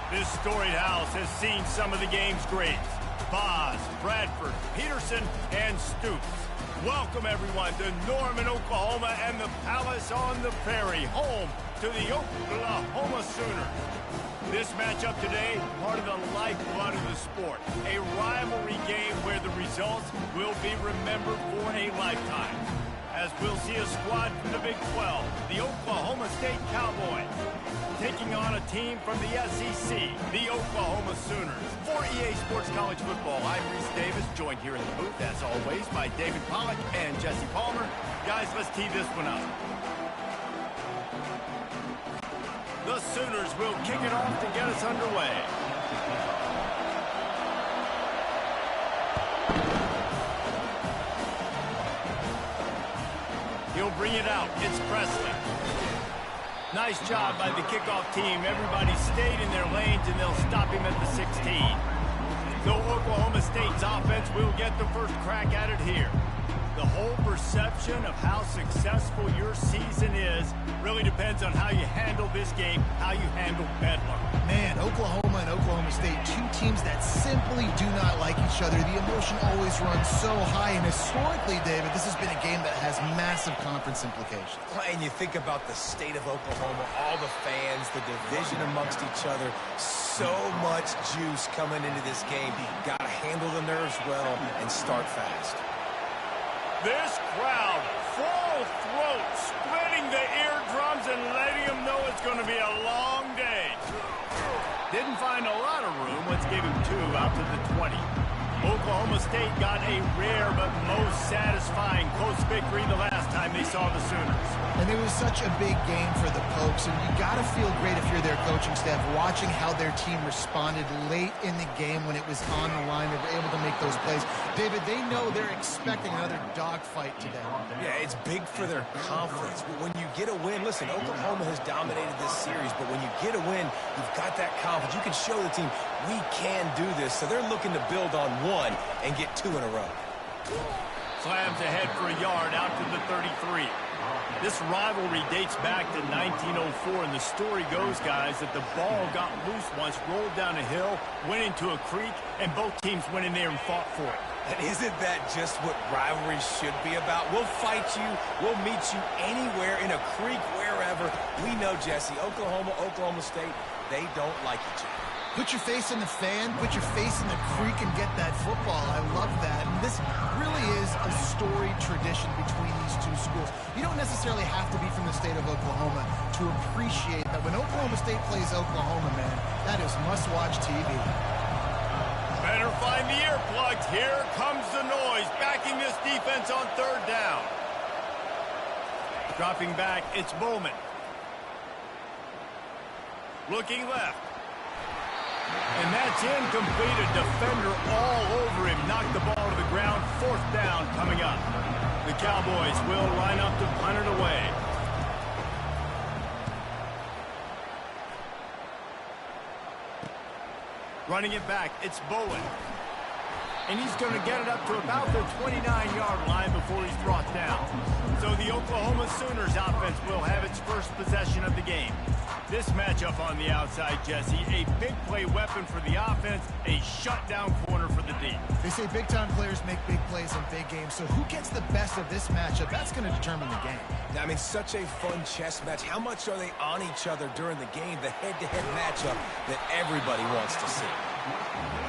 This storied house has seen some of the game's greats. Boz, Bradford, Peterson, and Stoops. Welcome, everyone, to Norman, Oklahoma, and the Palace on the Prairie, home to the Oklahoma Sooners. This matchup today, part of the lifeblood of the sport. A rivalry game where the results will be remembered for a lifetime. As we'll see a squad from the Big 12, the Oklahoma State Cowboys, taking on a team from the SEC, the Oklahoma Sooners. For EA Sports College Football, I'm Reese Davis, joined here in the booth, as always, by David Pollack and Jesse Palmer. Guys, let's tee this one up. The Sooners will kick it off to get us underway. He'll bring it out. It's Presley. Nice job by the kickoff team. Everybody stayed in their lanes, and they'll stop him at the 16. So Oklahoma State's offense will get the first crack at it here. The whole perception of how successful your season is really depends on how you handle this game, how you handle Bedlam. Man, Oklahoma and Oklahoma State, two teams that simply do not like each other. The emotion always runs so high, and historically, David, this has been a game that has massive conference implications. And you think about the state of Oklahoma, all the fans, the division amongst each other, so much juice coming into this game. Got to handle the nerves well and start fast. This crowd, full throat, splitting the eardrums and letting them know it's going to be a long day. Didn't find a lot of room. Let's give him 2 out to the 20. Oklahoma State got a rare but most satisfying close victory the last time they saw the Sooners. And it was such a big game for the Pokes, and you got to feel great if you're their coaching staff, watching how their team responded late in the game when it was on the line. They were able to make those plays. David, they know they're expecting another dogfight today. Yeah, it's big for their confidence. When you get a win, listen, Oklahoma has dominated this series, but when you get a win, you've got that confidence. You can show the team, we can do this. So they're looking to build on 1 and get 2 in a row. Slams ahead for a yard out to the 33. This rivalry dates back to 1904, and the story goes, guys, that the ball got loose once, rolled down a hill, went into a creek, and both teams went in there and fought for it. And isn't that just what rivalry should be about? We'll fight you. We'll meet you anywhere, in a creek, wherever. We know, Jesse, Oklahoma, Oklahoma State, they don't like each other. Put your face in the fan, put your face in the creek, and get that football. I love that. And this really is a storied tradition between these two schools. You don't necessarily have to be from the state of Oklahoma to appreciate that when Oklahoma State plays Oklahoma, man, that is must-watch TV. Better find the earplugs. Here comes the noise, backing this defense on 3rd down. Dropping back, it's Bowman. Looking left. And that's incomplete. A defender all over him. Knocked the ball to the ground. 4th down coming up. The Cowboys will line up to punt it away. Running it back, it's Bowen. And he's going to get it up to about the 29-yard line before he's brought down. So the Oklahoma Sooners offense will have its first possession of the game. This matchup on the outside, Jesse, a big play weapon for the offense, a shutdown corner for the D. They say big-time players make big plays in big games, so who gets the best of this matchup? That's going to determine the game. I mean, such a fun chess match. How much are they on each other during the game? The head-to-head matchup that everybody wants to see.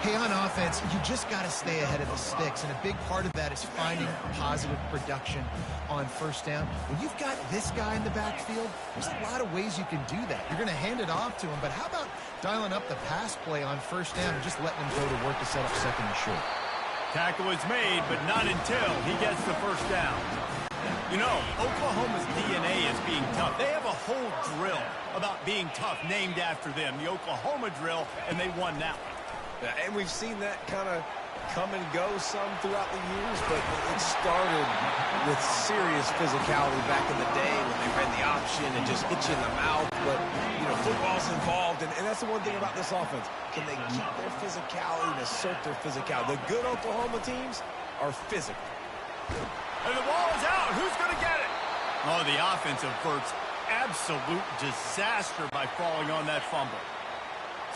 Hey, on offense, you just got to stay ahead of the sticks, and a big part of that is finding positive production on 1st down. When you've got this guy in the backfield, there's a lot of ways you can do that. You're going to hand it off to him, but how about dialing up the pass play on 1st down and just letting him go to work to set up 2nd and short? Tackle is made, but not until he gets the 1st down. You know, Oklahoma's DNA is being tough. They have a whole drill about being tough named after them, the Oklahoma drill, and they won that one. And we've seen that kind of come and go some throughout the years, but it started with serious physicality back in the day when they ran the option and just hit you in the mouth. But, you know, football's involved, and that's the one thing about this offense. Can they keep their physicality and assert their physicality? The good Oklahoma teams are physical. And the ball is out. Who's going to get it? Oh, the offense averts absolute disaster by falling on that fumble.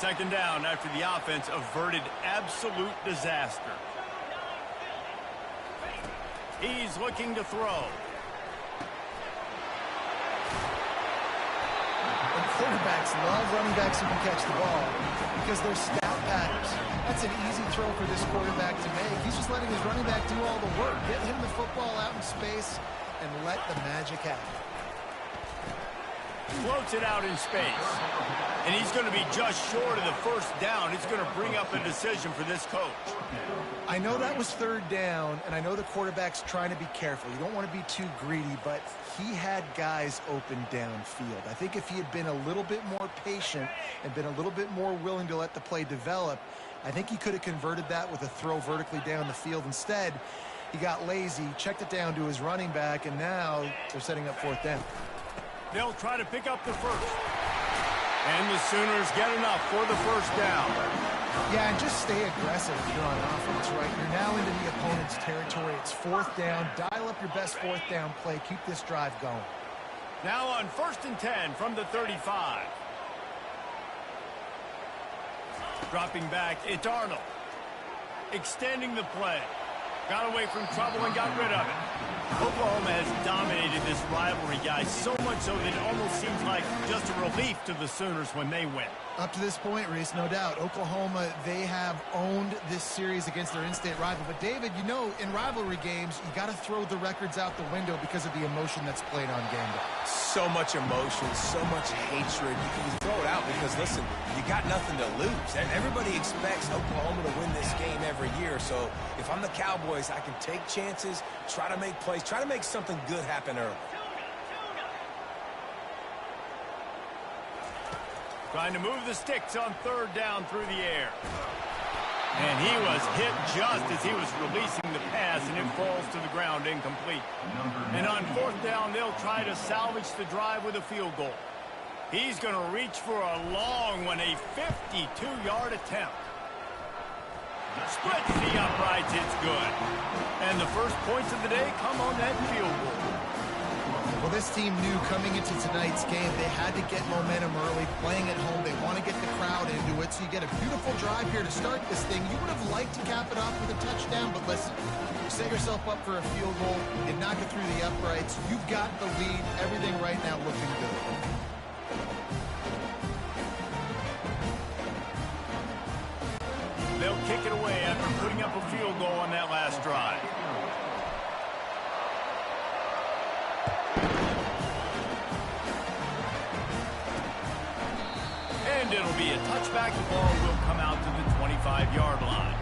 Second down after the offense averted absolute disaster. He's looking to throw. And quarterbacks love running backs who can catch the ball because they're stat patterns. That's an easy throw for this quarterback to make. He's just letting his running back do all the work. Get him the football out in space and let the magic happen. Floats it out in space. And he's going to be just short of the first down. It's going to bring up a decision for this coach. I know that was third down, and I know the quarterback's trying to be careful. You don't want to be too greedy, but he had guys open downfield. I think if he had been a little bit more patient and been a little bit more willing to let the play develop, I think he could have converted that with a throw vertically down the field. Instead, he got lazy, checked it down to his running back, and now they're setting up fourth down. They'll try to pick up the first. And the Sooners get enough for the first down. Yeah, and just stay aggressive if you're on offense, right? You're now into the opponent's territory. It's fourth down. Dial up your best fourth down play. Keep this drive going. Now on 1st and 10 from the 35. Dropping back, it's Arnold. Extending the play. Got away from trouble and got rid of it. Oklahoma has dominated this rivalry, guys, so much so that it almost seems like just a relief to the Sooners when they win. Up to this point, Reese, no doubt, Oklahoma, they have owned this series against their in-state rival. But, David, you know, in rivalry games, you got to throw the records out the window because of the emotion that's played on game day. So much emotion, so much hatred. You can throw it out because, listen, you got nothing to lose. Everybody expects Oklahoma to win this game every year. So if I'm the Cowboys, I can take chances, try to make plays, try to make something good happen early. Trying to move the sticks on third down through the air. And he was hit just as he was releasing the pass, and it falls to the ground incomplete. And on fourth down, they'll try to salvage the drive with a field goal. He's going to reach for a long one, a 52-yard attempt. Splits the uprights, it's good. And the first points of the day come on that field goal. Well, this team knew coming into tonight's game they had to get momentum early, playing at home. They want to get the crowd into it, so you get a beautiful drive here to start this thing. You would have liked to cap it off with a touchdown, but listen, you set yourself up for a field goal, you knock it through the uprights, you've got the lead, everything right now looking good. They'll kick it away after putting up a field goal on that last drive. And it'll be a touchback. The ball will come out to the 25-yard line.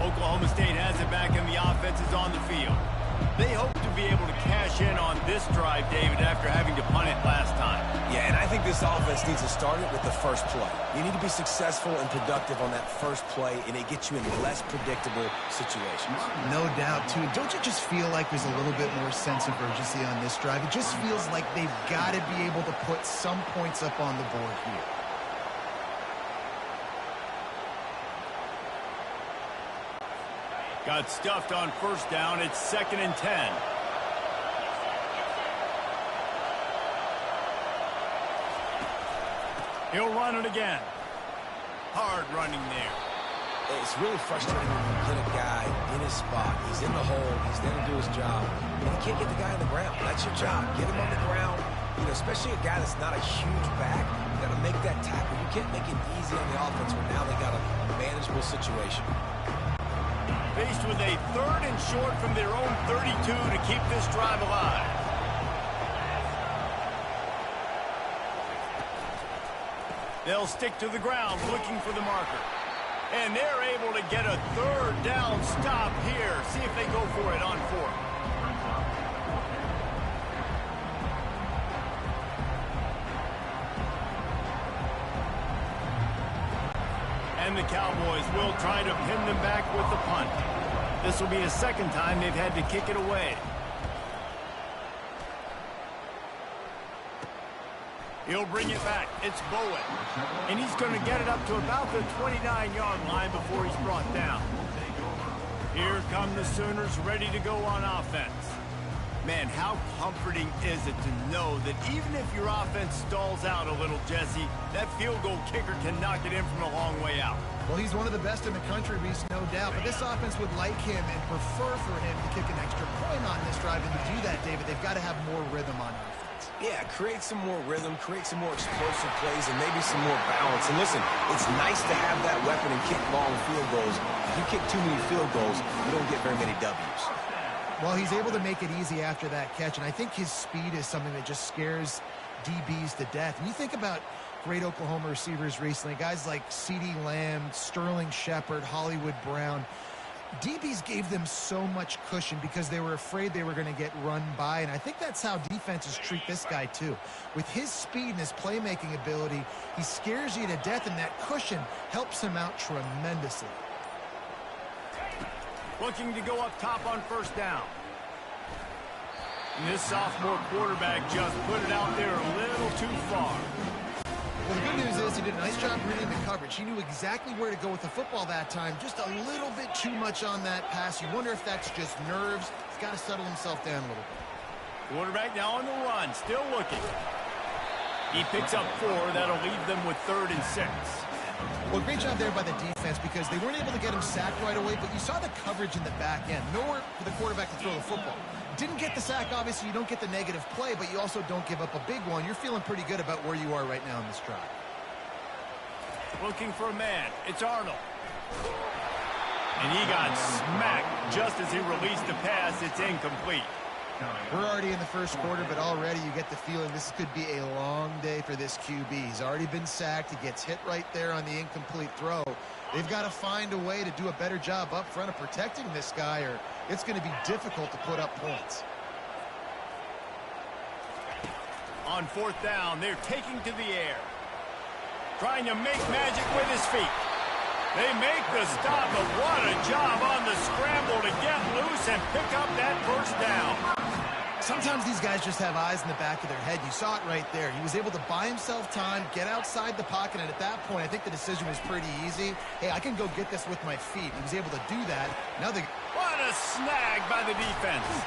Oklahoma State has it back, and the offense is on the field. They hope to be able to cash in on this drive, David, after having to punt it last time. Yeah, and I think this offense needs to start it with the first play. You need to be successful and productive on that first play, and it gets you in less predictable situations. No doubt, too. Don't you just feel like there's a little bit more sense of urgency on this drive? It just feels like they've got to be able to put some points up on the board here. Got stuffed on first down. It's 2nd and 10. He'll run it again. Hard running there. It's really frustrating when you get a guy in his spot. He's in the hole. He's there to do his job. And you can't get the guy on the ground. That's your job. Get him on the ground. You know, especially a guy that's not a huge back. You got to make that tackle. You can't make it easy on the offense where now they got a manageable situation. Faced with a 3rd and short from their own 32 to keep this drive alive. They'll stick to the ground looking for the marker. And they're able to get a 3rd down stop here. See if they go for it on 4th. And the Cowboys will try to pin them back with the punt. This will be a 2nd time they've had to kick it away. He'll bring it back. It's Bowen. And he's going to get it up to about the 29-yard line before he's brought down. Here come the Sooners ready to go on offense. Man, how comforting is it to know that even if your offense stalls out a little, Jesse, that field goal kicker can knock it in from a long way out. Well, he's one of the best in the country, Reese, no doubt. But this offense would like him and prefer for him to kick an extra point on this drive. And to do that, David, they've got to have more rhythm on offense. Yeah, create some more rhythm, create some more explosive plays, and maybe some more balance. And listen, it's nice to have that weapon and kick long field goals. If you kick too many field goals, you don't get very many W's. Well, he's able to make it easy after that catch, and I think his speed is something that just scares DBs to death. And you think about great Oklahoma receivers recently, guys like CeeDee Lamb, Sterling Shepard, Hollywood Brown. DBs gave them so much cushion because they were afraid they were going to get run by, and I think that's how defenses treat this guy too. With his speed and his playmaking ability, he scares you to death, and that cushion helps him out tremendously. Looking to go up top on first down. And this sophomore quarterback just put it out there a little too far. Well, the good news is he did a nice job reading the coverage. He knew exactly where to go with the football that time. Just a little bit too much on that pass. You wonder if that's just nerves. He's got to settle himself down a little bit. Quarterback now on the run, still looking. He picks up 4. That'll leave them with 3rd and 6. Well, great job there by the defense because they weren't able to get him sacked right away, but you saw the coverage in the back end. Nowhere for the quarterback to throw the football. Didn't get the sack, obviously. You don't get the negative play, but you also don't give up a big one. You're feeling pretty good about where you are right now in this drive. Looking for a man. It's Arnold. And he got smacked just as he released the pass. It's incomplete. We're already in the first quarter, but already you get the feeling this could be a long day for this QB. He's already been sacked. He gets hit right there on the incomplete throw. They've got to find a way to do a better job up front of protecting this guy, or it's going to be difficult to put up points. On 4th down, they're taking to the air. Trying to make magic with his feet. They make the stop, but what a job on the scramble to get loose and pick up that first down. Sometimes these guys just have eyes in the back of their head. You saw it right there. He was able to buy himself time, get outside the pocket, and at that point, I think the decision was pretty easy. Hey, I can go get this with my feet. He was able to do that. Now What a snag by the defense.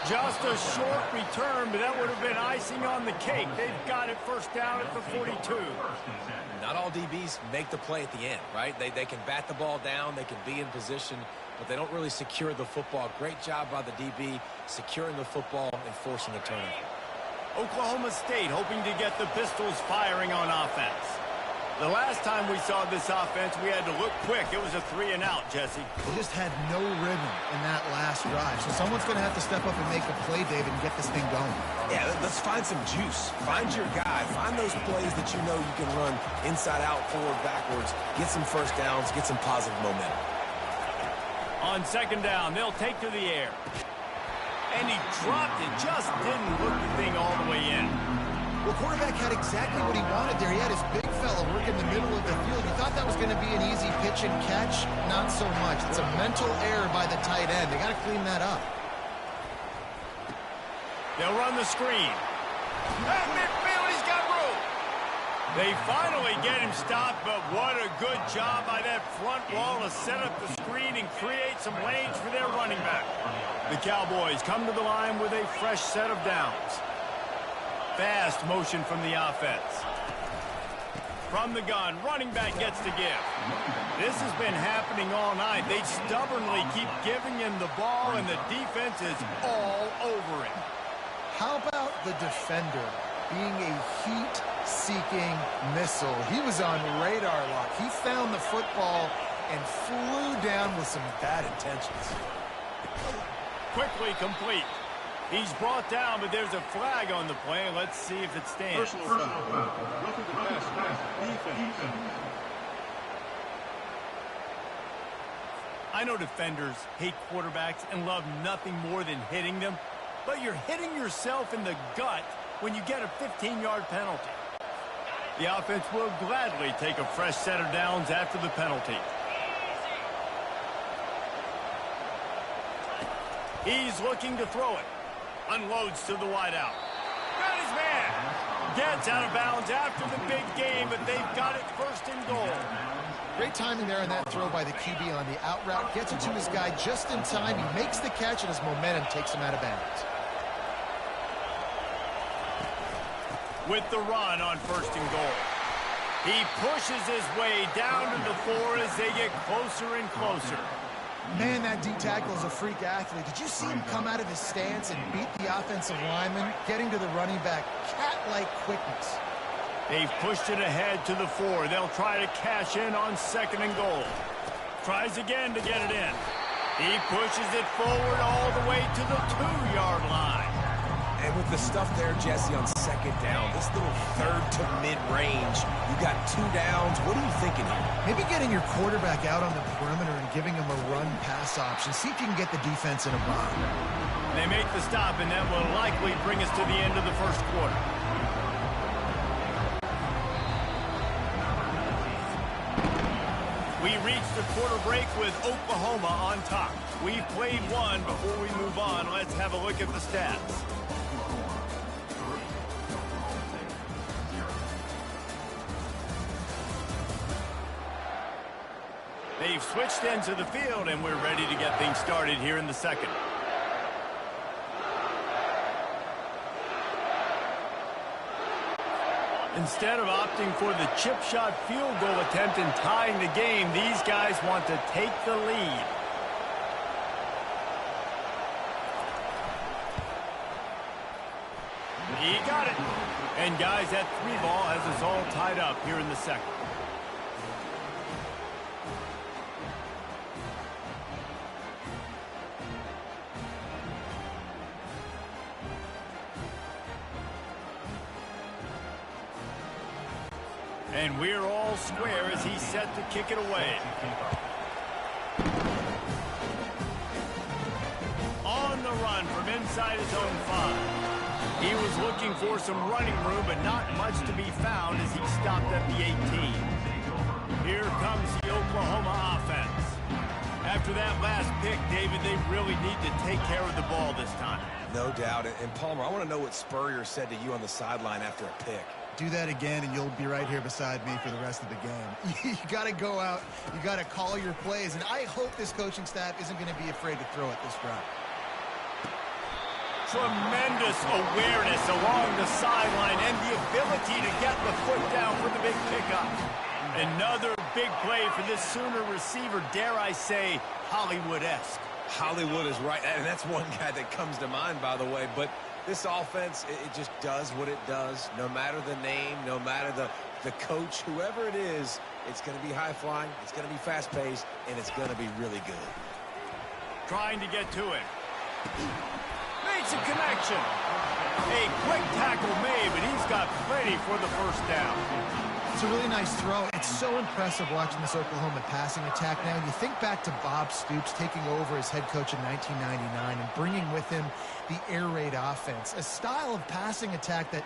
Just a short return, but that would have been icing on the cake. They've got it first down at the 42. Not all DBs make the play at the end, right? They can bat the ball down, they can be in position, but they don't really secure the football. Great job by the DB securing the football and forcing the turnover. Oklahoma State hoping to get the Pistols firing on offense. The last time we saw this offense, we had to look quick. It was a 3-and-out, Jesse. They just had no rhythm in that last drive. So someone's going to have to step up and make a play, David, and get this thing going. Yeah, let's find some juice. Find your guy. Find those plays that you know you can run inside out, forward, backwards. Get some first downs. Get some positive momentum. On 2nd down, they'll take to the air. And he dropped it. Just didn't look the thing all the way in. Well, quarterback had exactly what he wanted there. He had his big fella work in the middle of the field. You thought that was going to be an easy pitch and catch? Not so much. It's a mental error by the tight end. They got to clean that up. They'll run the screen. At midfield, he's got room. They finally get him stopped, but what a good job by that front wall to set up the screen and create some lanes for their running back. The Cowboys come to the line with a fresh set of downs. Fast motion from the offense. From the gun, running back gets to give. This has been happening all night. They stubbornly keep giving him the ball, and the defense is all over him. How about the defender being a heat-seeking missile? He was on radar lock. He found the football and flew down with some bad intentions. Quickly complete. He's brought down, but there's a flag on the play. Let's see if it stands. Personal foul. Roughing the pass. Defense. I know defenders hate quarterbacks and love nothing more than hitting them, but you're hitting yourself in the gut when you get a 15-yard penalty. The offense will gladly take a fresh set of downs after the penalty. He's looking to throw it. Unloads to the wideout. Got his man. Gets out of bounds after the big game, but they've got it first and goal. Great timing there on that throw by the QB on the out route. Gets it to his guy just in time. He makes the catch, and his momentum takes him out of bounds. with the run on 1st and goal. He pushes his way down to the 4 as they get closer and closer. Man, that D-tackle is a freak athlete. Did you see him come out of his stance and beat the offensive lineman, getting to the running back? Cat-like quickness. They've pushed it ahead to the 4. They'll try to cash in on 2nd and goal. Tries again to get it in. He pushes it forward all the way to the 2-yard line. And with the stuff there, Jesse, on 2nd down, this little 3rd to mid-range, you got 2 downs. What are you thinking here? Maybe getting your quarterback out on the perimeter and giving him a run-pass option. See if you can get the defense in a bind. They make the stop, and that will likely bring us to the end of the 1st quarter. We reach the quarter break with Oklahoma on top. We've played one. Before we move on, let's have a look at the stats. They've switched ends of the field, and we're ready to get things started here in the 2nd. Instead of opting for the chip shot field goal attempt and tying the game, these guys want to take the lead. He got it. And guys, that 3 ball has us all tied up here in the 2nd. And we're all square as he's set to kick it away. On the run from inside his own 5. He was looking for some running room, but not much to be found as he stopped at the 18. Here comes the Oklahoma offense. After that last pick, David, they really need to take care of the ball this time. No doubt. And Palmer, I want to know what Spurrier said to you on the sideline after a pick. Do that again, and you'll be right here beside me for the rest of the game. You got to go out. You got to call your plays, and I hope this coaching staff isn't going to be afraid to throw it this drive. Tremendous awareness along the sideline and the ability to get the foot down for the big pickup. Another big play for this Sooner receiver, dare I say, Hollywood-esque. Hollywood is right, and that's one guy that comes to mind, by the way, but this offense, it just does what it does. No matter the name, no matter the coach, whoever it is, it's going to be high-flying, it's going to be fast-paced, and it's going to be really good. Trying to get to it. Makes a connection. A quick tackle made, but he's got plenty for the 1st down. It's a really nice throw. It's so impressive watching this Oklahoma passing attack now. You think back to Bob Stoops taking over as head coach in 1999 and bringing with him the air raid offense, a style of passing attack that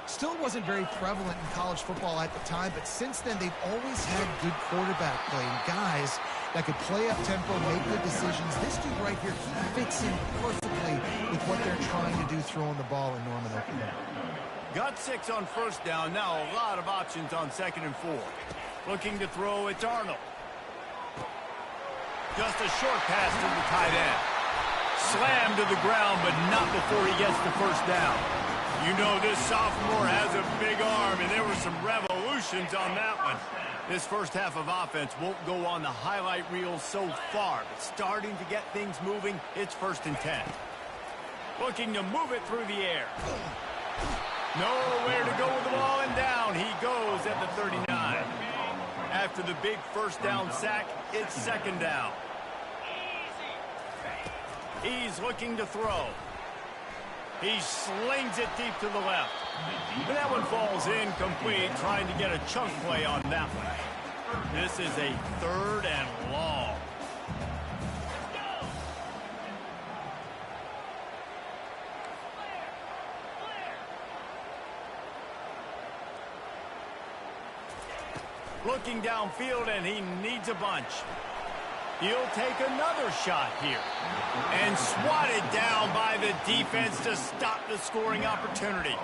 still wasn't very prevalent in college football at the time, but since then they've always had good quarterback play and guys that could play up tempo, make good decisions. This dude right here, he fits in perfectly with what they're trying to do throwing the ball in Norman, Oklahoma. Got 6 on 1st down. Now a lot of options on 2nd and 4. Looking to throw, it's Arnold. Just a short pass to the tight end. Slammed to the ground, but not before he gets the 1st down. You know this sophomore has a big arm, and there were some revolutions on that one. This 1st half of offense won't go on the highlight reel so far, but starting to get things moving, it's 1st and 10. Looking to move it through the air. Nowhere to go with the ball, and down he goes at the 39. After the big 1st down sack, it's 2nd down. He's looking to throw. He slings it deep to the left. But that one falls incomplete, trying to get a chunk play on that one. This is a 3rd and long. Looking downfield, and he needs a bunch. He'll take another shot here. And swatted down by the defense to stop the scoring opportunity.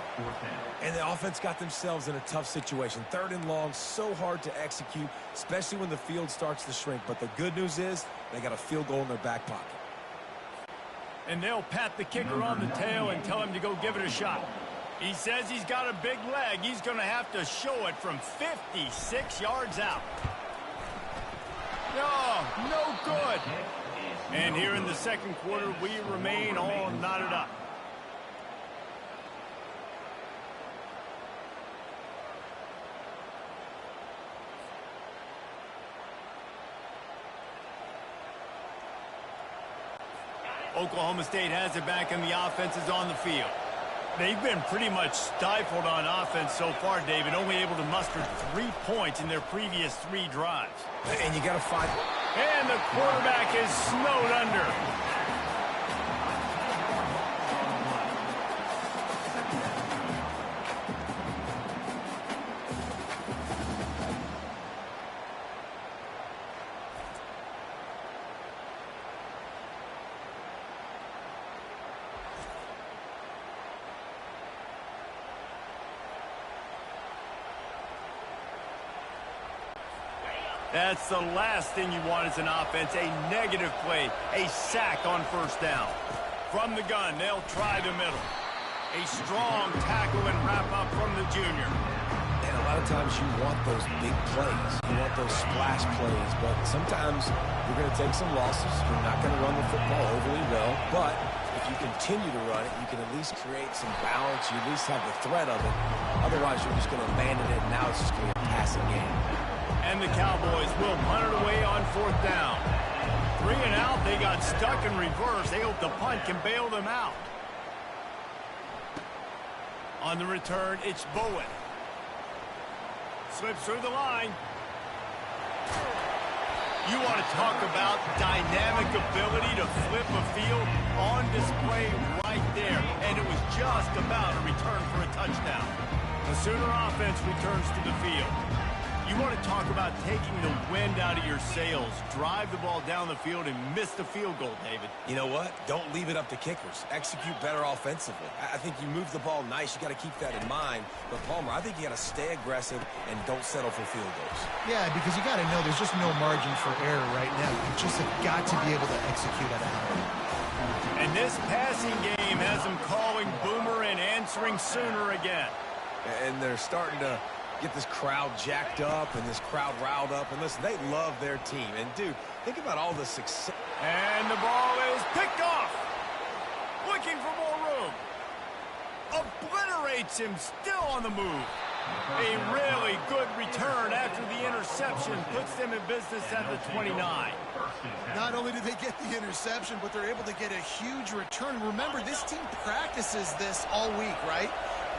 And the offense got themselves in a tough situation. 3rd and long, so hard to execute, especially when the field starts to shrink. But the good news is they got a field goal in their back pocket. And they'll pat the kicker on the tail and tell him to go give it a shot. He says he's got a big leg. He's going to have to show it from 56 yards out. No good. And here in the second quarter, we remain all knotted up. Oklahoma State has it back, and the offense is on the field. They've been pretty much stifled on offense so far, David, only able to muster 3 points in their previous 3 drives. And you got to find... And the quarterback is snowed under. That's the last thing you want as an offense, a negative play, a sack on first down. From the gun, they'll try the middle. A strong tackle and wrap up from the junior. And a lot of times you want those big plays. You want those splash plays, but sometimes you're going to take some losses. You're not going to run the football overly well, but if you continue to run it, you can at least create some balance. You at least have the threat of it. Otherwise, you're just going to abandon it, and now it's just going to be a passing game. And the Cowboys will punt it away on fourth down. 3 and out, they got stuck in reverse. They hope the punt can bail them out. On the return, it's Bowen. Slips through the line. You want to talk about dynamic ability to flip a field on display right there. And it was just about a return for a touchdown. The Sooner offense returns to the field. You want to talk about taking the wind out of your sails. Drive the ball down the field and miss the field goal, David. You know what? Don't leave it up to kickers. Execute better offensively. I think you move the ball nice. You got to keep that in mind. But, Palmer, I think you got to stay aggressive and don't settle for field goals. Yeah, because you got to know there's just no margin for error right now. You just have got to be able to execute at a high level. And this passing game has them calling Boomer and answering Sooner again. And they're starting to get this crowd jacked up and this crowd riled up. And listen, they love their team. And, dude, think about all the success. And the ball is picked off. Looking for more room. Obliterates him, still on the move. A really good return after the interception puts them in business at the 29. Not only did they get the interception, but they're able to get a huge return. Remember, this team practices this all week, right?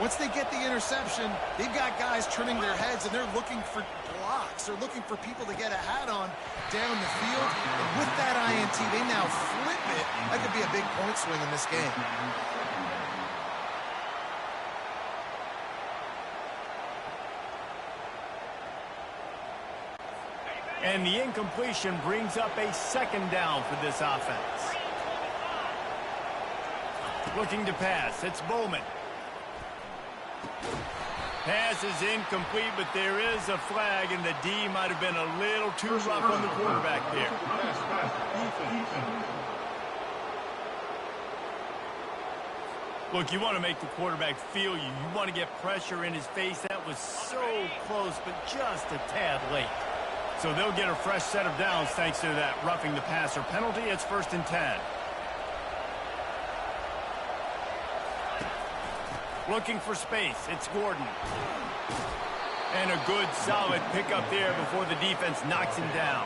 Once they get the interception, they've got guys turning their heads, and they're looking for blocks. They're looking for people to get a hat on down the field. And with that INT, they now flip it. That could be a big point swing in this game. And the incompletion brings up a second down for this offense. Looking to pass, it's Bowman. Pass is incomplete, but there is a flag, and the D might have been a little too rough on the quarterback there. Look, you want to make the quarterback feel you. You want to get pressure in his face. That was so close, but just a tad late. So they'll get a fresh set of downs thanks to that roughing the passer penalty. It's 1st and 10. Looking for space. It's Gordon. And a good, solid pickup there before the defense knocks him down.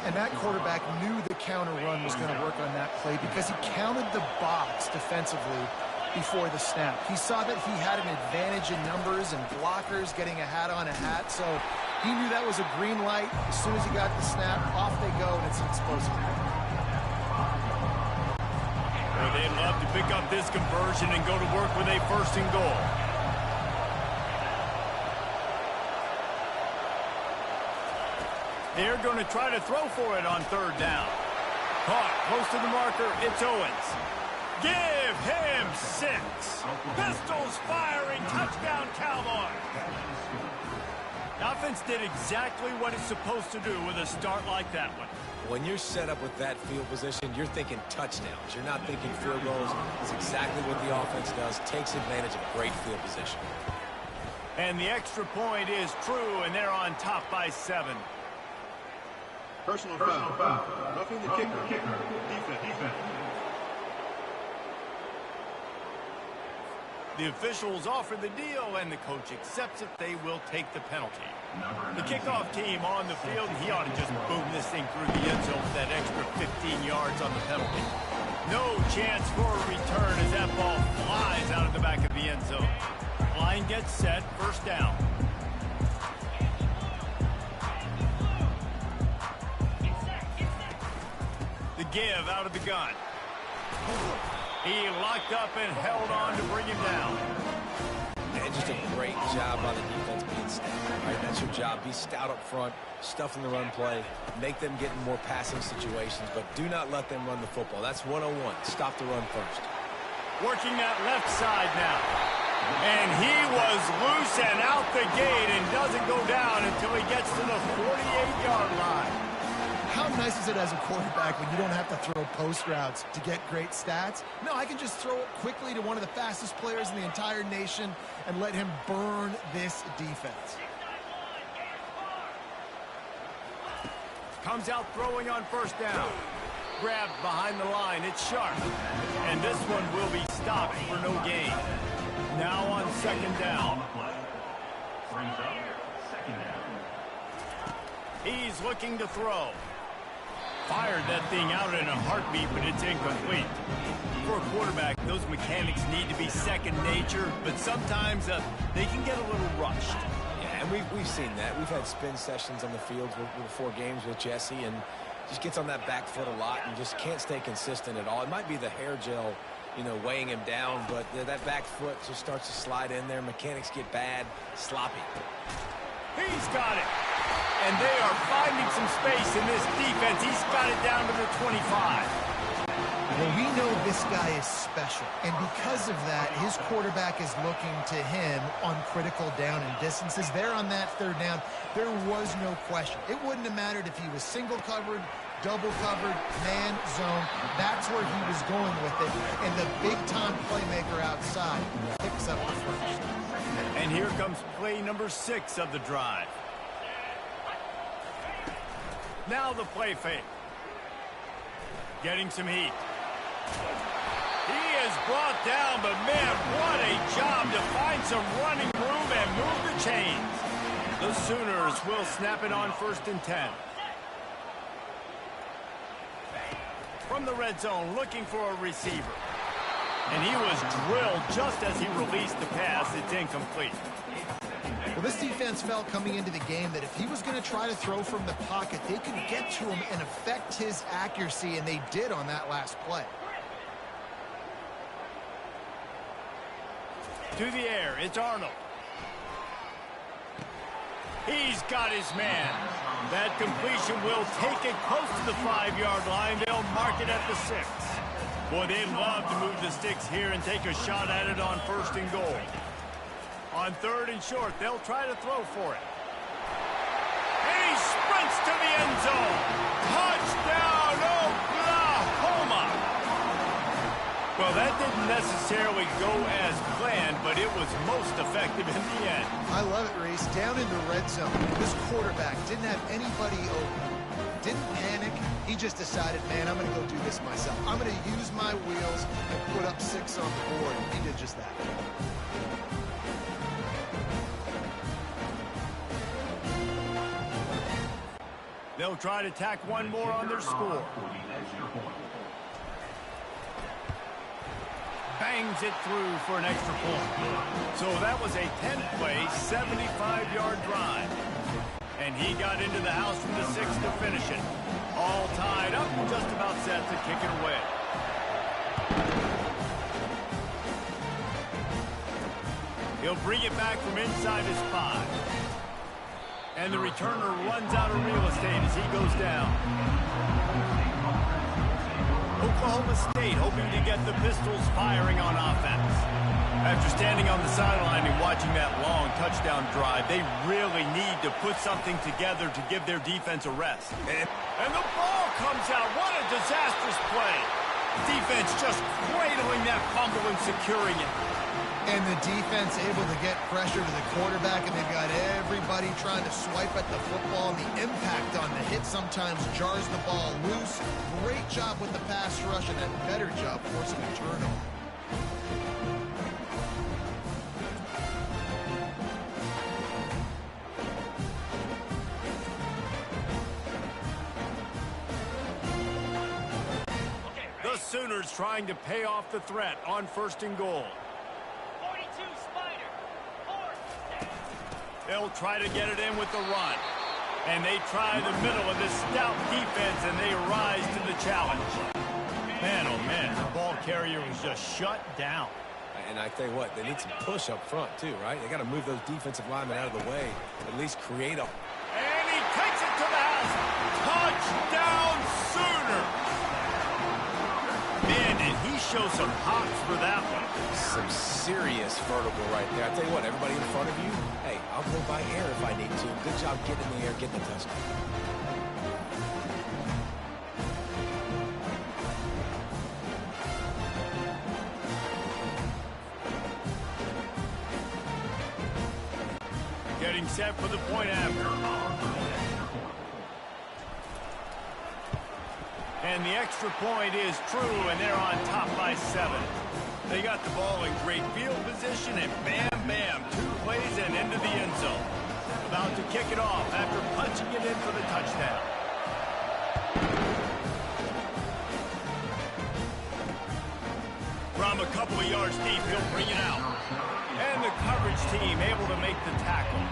And that quarterback knew the counter run was going to work on that play because he counted the box defensively before the snap. He saw that he had an advantage in numbers and blockers getting a hat on a hat, so he knew that was a green light. As soon as he got the snap, off they go, and it's an explosive play. Well, they'd love to pick up this conversion and go to work with a 1st and goal. They're going to try to throw for it on 3rd down. Caught close to the marker, it's Owens. Give him 6. Pistols firing, touchdown Cowboys. The offense did exactly what it's supposed to do with a start like that one. When you're set up with that field position, you're thinking touchdowns. You're not thinking field goals. It's exactly what the offense does. Takes advantage of a great field position. And the extra point is true, and they're on top by 7. Personal foul. Roughing the kicker. Defense. The officials offer the deal, and the coach accepts it. They will take the penalty. The kickoff team on the field, he ought to just boom this thing through the end zone with that extra 15 yards on the penalty. No chance for a return as that ball flies out of the back of the end zone. Line gets set, first down. The give out of the gun. He locked up and held on to bring him down. And just a great job by the defense being stout. Right? That's your job. Be stout up front, stuff in the run play, make them get in more passing situations, but do not let them run the football. That's 101. Stop the run first. Working that left side now. And he was loose and out the gate and doesn't go down until he gets to the 48-yard line. How nice is it as a quarterback when you don't have to throw post routes to get great stats? No, I can just throw it quickly to one of the fastest players in the entire nation and let him burn this defense. Comes out throwing on first down. Grabbed behind the line. It's Sharp. And this one will be stopped for no gain. Now on second down. He's looking to throw. Fired that thing out in a heartbeat, but it's incomplete. For a quarterback, those mechanics need to be second nature, but sometimes they can get a little rushed. Yeah, and we've seen that. We've had spin sessions on the field before games with Jesse, and just gets on that back foot a lot and just can't stay consistent at all. It might be the hair gel, weighing him down, but that back foot just starts to slide in there. Mechanics get bad, sloppy. He's got it. And they are finding some space in this defense. He's got it down to the 25. Well, we know this guy is special, and because of that, his quarterback is looking to him on critical down and distances. There on that third down, there was no question. It wouldn't have mattered if he was single covered, double covered, man, zone. That's where he was going with it, and the big-time playmaker outside picks up the first. And here comes play number 6 of the drive. Now the play fake. Getting some heat. He is brought down, but man, what a job to find some running room and move the chains. The Sooners will snap it on 1st and 10. From the red zone, looking for a receiver. And he was drilled just as he released the pass. It's incomplete. Well, this defense felt coming into the game that if he was going to try to throw from the pocket, they could get to him and affect his accuracy, and they did on that last play. To the air, it's Arnold. He's got his man. That completion will take it close to the 5-yard line. They'll mark it at the 6. Boy, they'd love to move the sticks here and take a shot at it on 1st and goal. On 3rd and short, they'll try to throw for it. And he sprints to the end zone. Touchdown, Oklahoma! Well, that didn't necessarily go as planned, but it was most effective in the end. I love it, Reese. Down in the red zone, this quarterback didn't have anybody open. Didn't panic. He just decided, man, I'm going to go do this myself. I'm going to use my wheels and put up 6 on the board. He did just that. They'll try to tack one more on their score. Bangs it through for an extra point. So that was a 10-play, 75-yard drive. And he got into the house from the 6 to finish it. All tied up and just about set to kick it away. He'll bring it back from inside his 5. And the returner runs out of real estate as he goes down. Oklahoma State hoping to get the Pistols firing on offense. After standing on the sideline and watching that long touchdown drive, they really need to put something together to give their defense a rest. And the ball comes out. What a disastrous play. Defense just cradling that fumble and securing it. And the defense able to get pressure to the quarterback, and they've got everybody trying to swipe at the football, and the impact on the hit sometimes jars the ball loose. Great job with the pass rush, and a better job forcing a turnover. The Sooners trying to pay off the threat on 1st and goal. They'll try to get it in with the run. And they try the middle of this stout defense, and they rise to the challenge. Man, oh man, the ball carrier was just shut down. And I tell you what, they need some push up front too, right? They got to move those defensive linemen out of the way, at least create a... And he takes it to the house. Touchdown, Sooner! Man, did he show some hops for that one. Some serious vertical right there. I tell you what, everybody in front of you, hey, I'll go by air if I need to. Good job getting in the air, getting the touchdown. Getting set for the point after. And the extra point is true, and they're on top by 7. They got the ball in great field position, and bam, bam, 2 plays and into the end zone. About to kick it off after punching it in for the touchdown. From a couple of yards deep, he'll bring it out. And the coverage team able to make the tackle.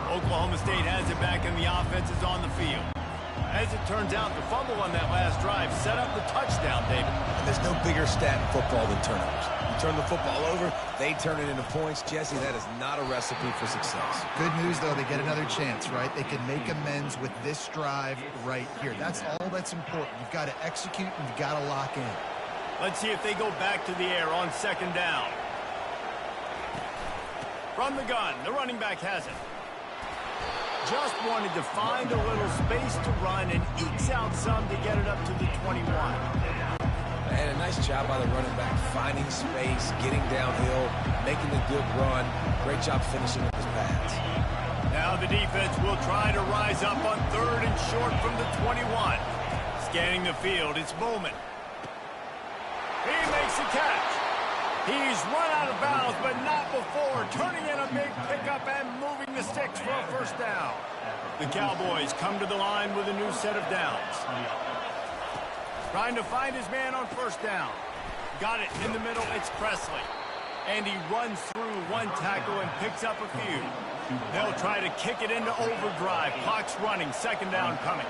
Oklahoma State has it back, and the offense is on the field. As it turns out, the fumble on that last drive set up the touchdown, David. And there's no bigger stat in football than turnovers. You turn the football over, they turn it into points. Jesse, that is not a recipe for success. Good news, though, they get another chance, right? They can make amends with this drive right here. That's all that's important. You've got to execute, and you've got to lock in. Let's see if they go back to the air on 2nd down. From the gun, the running back has it. Just wanted to find a little space to run and ekes out some to get it up to the 21. And a nice job by the running back, finding space, getting downhill, making a good run. Great job finishing with his pads. Now the defense will try to rise up on 3rd and short from the 21. Scanning the field, it's Bowman. He makes a catch. He's run out of bounds, but not before turning in a big pickup and moving the sticks for a 1st down. The Cowboys come to the line with a new set of downs. Trying to find his man on 1st down. Got it in the middle, it's Presley. And he runs through one tackle and picks up a few. They'll try to kick it into overdrive. Clock's running, 2nd down coming.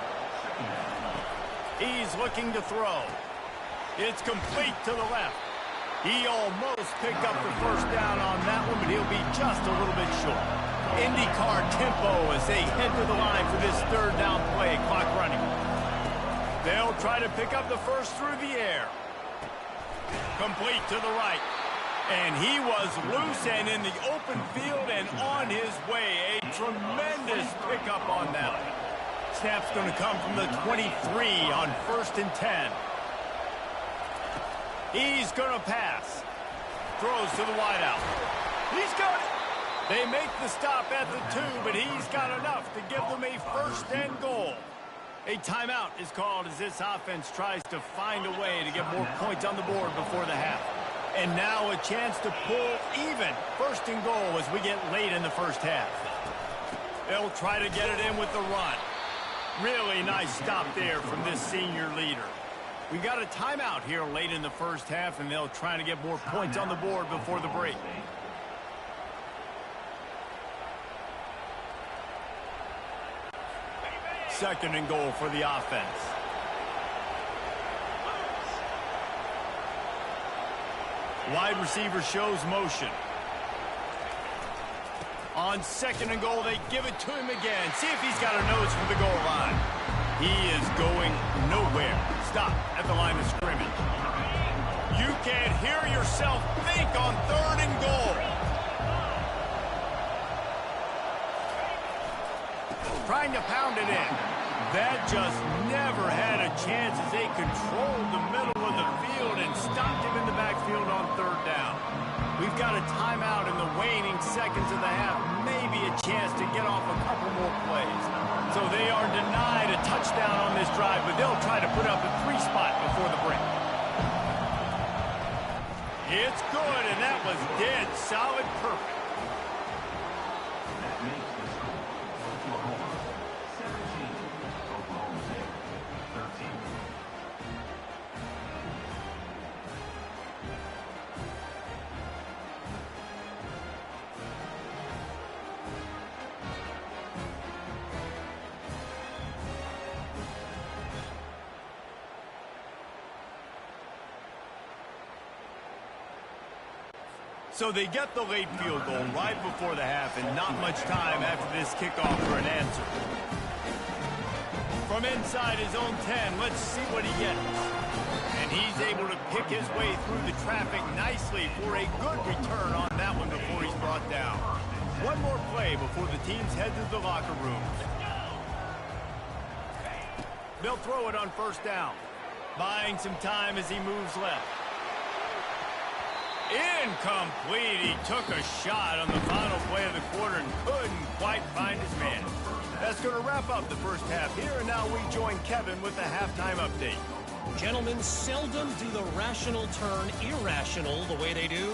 He's looking to throw. It's complete to the left. He almost picked up the 1st down on that one, but he'll be just a little bit short. IndyCar tempo as they head to the line for this 3rd down play. Clock running. They'll try to pick up the 1st through the air. Complete to the right. And he was loose and in the open field and on his way. A tremendous pickup on that one. Snap's going to come from the 23 on 1st and 10. He's going to pass. Throws to the wideout. He's got it. They make the stop at the 2, but he's got enough to give them a 1st and goal. A timeout is called as this offense tries to find a way to get more points on the board before the half. And now a chance to pull even 1st and goal as we get late in the 1st half. They'll try to get it in with the run. Really nice stop there from this senior leader. We got a timeout here late in the 1st half, and they'll try to get more points on the board before the break. Second and goal for the offense. Wide receiver shows motion. On 2nd and goal, they give it to him again. See if he's got a nose for the goal line. He is going nowhere. Stop at the line of scrimmage. You can't hear yourself think on 3rd and goal. Trying to pound it in. That just never had a chance as they controlled the middle of the field and stopped him in the backfield on third down. We've got a timeout in the waning seconds of the half, maybe a chance to get off a couple more plays. So they are denied a touchdown on this drive, but they'll try to put up a 3-spot before the break. It's good, and that was dead solid perfect. That makes the score. Oklahoma 17, Oklahoma State 13. So they get the late field goal right before the half and not much time after this kickoff for an answer. From inside his own 10, let's see what he gets. And he's able to pick his way through the traffic nicely for a good return on that one before he's brought down. One more play before the teams head to the locker rooms. They'll throw it on first down, buying some time as he moves left. Incomplete. He took a shot on the final play of the quarter and couldn't quite find his man. That's going to wrap up the first half here, and now we join Kevin with the halftime update. Gentlemen, seldom do the rational turn irrational the way they do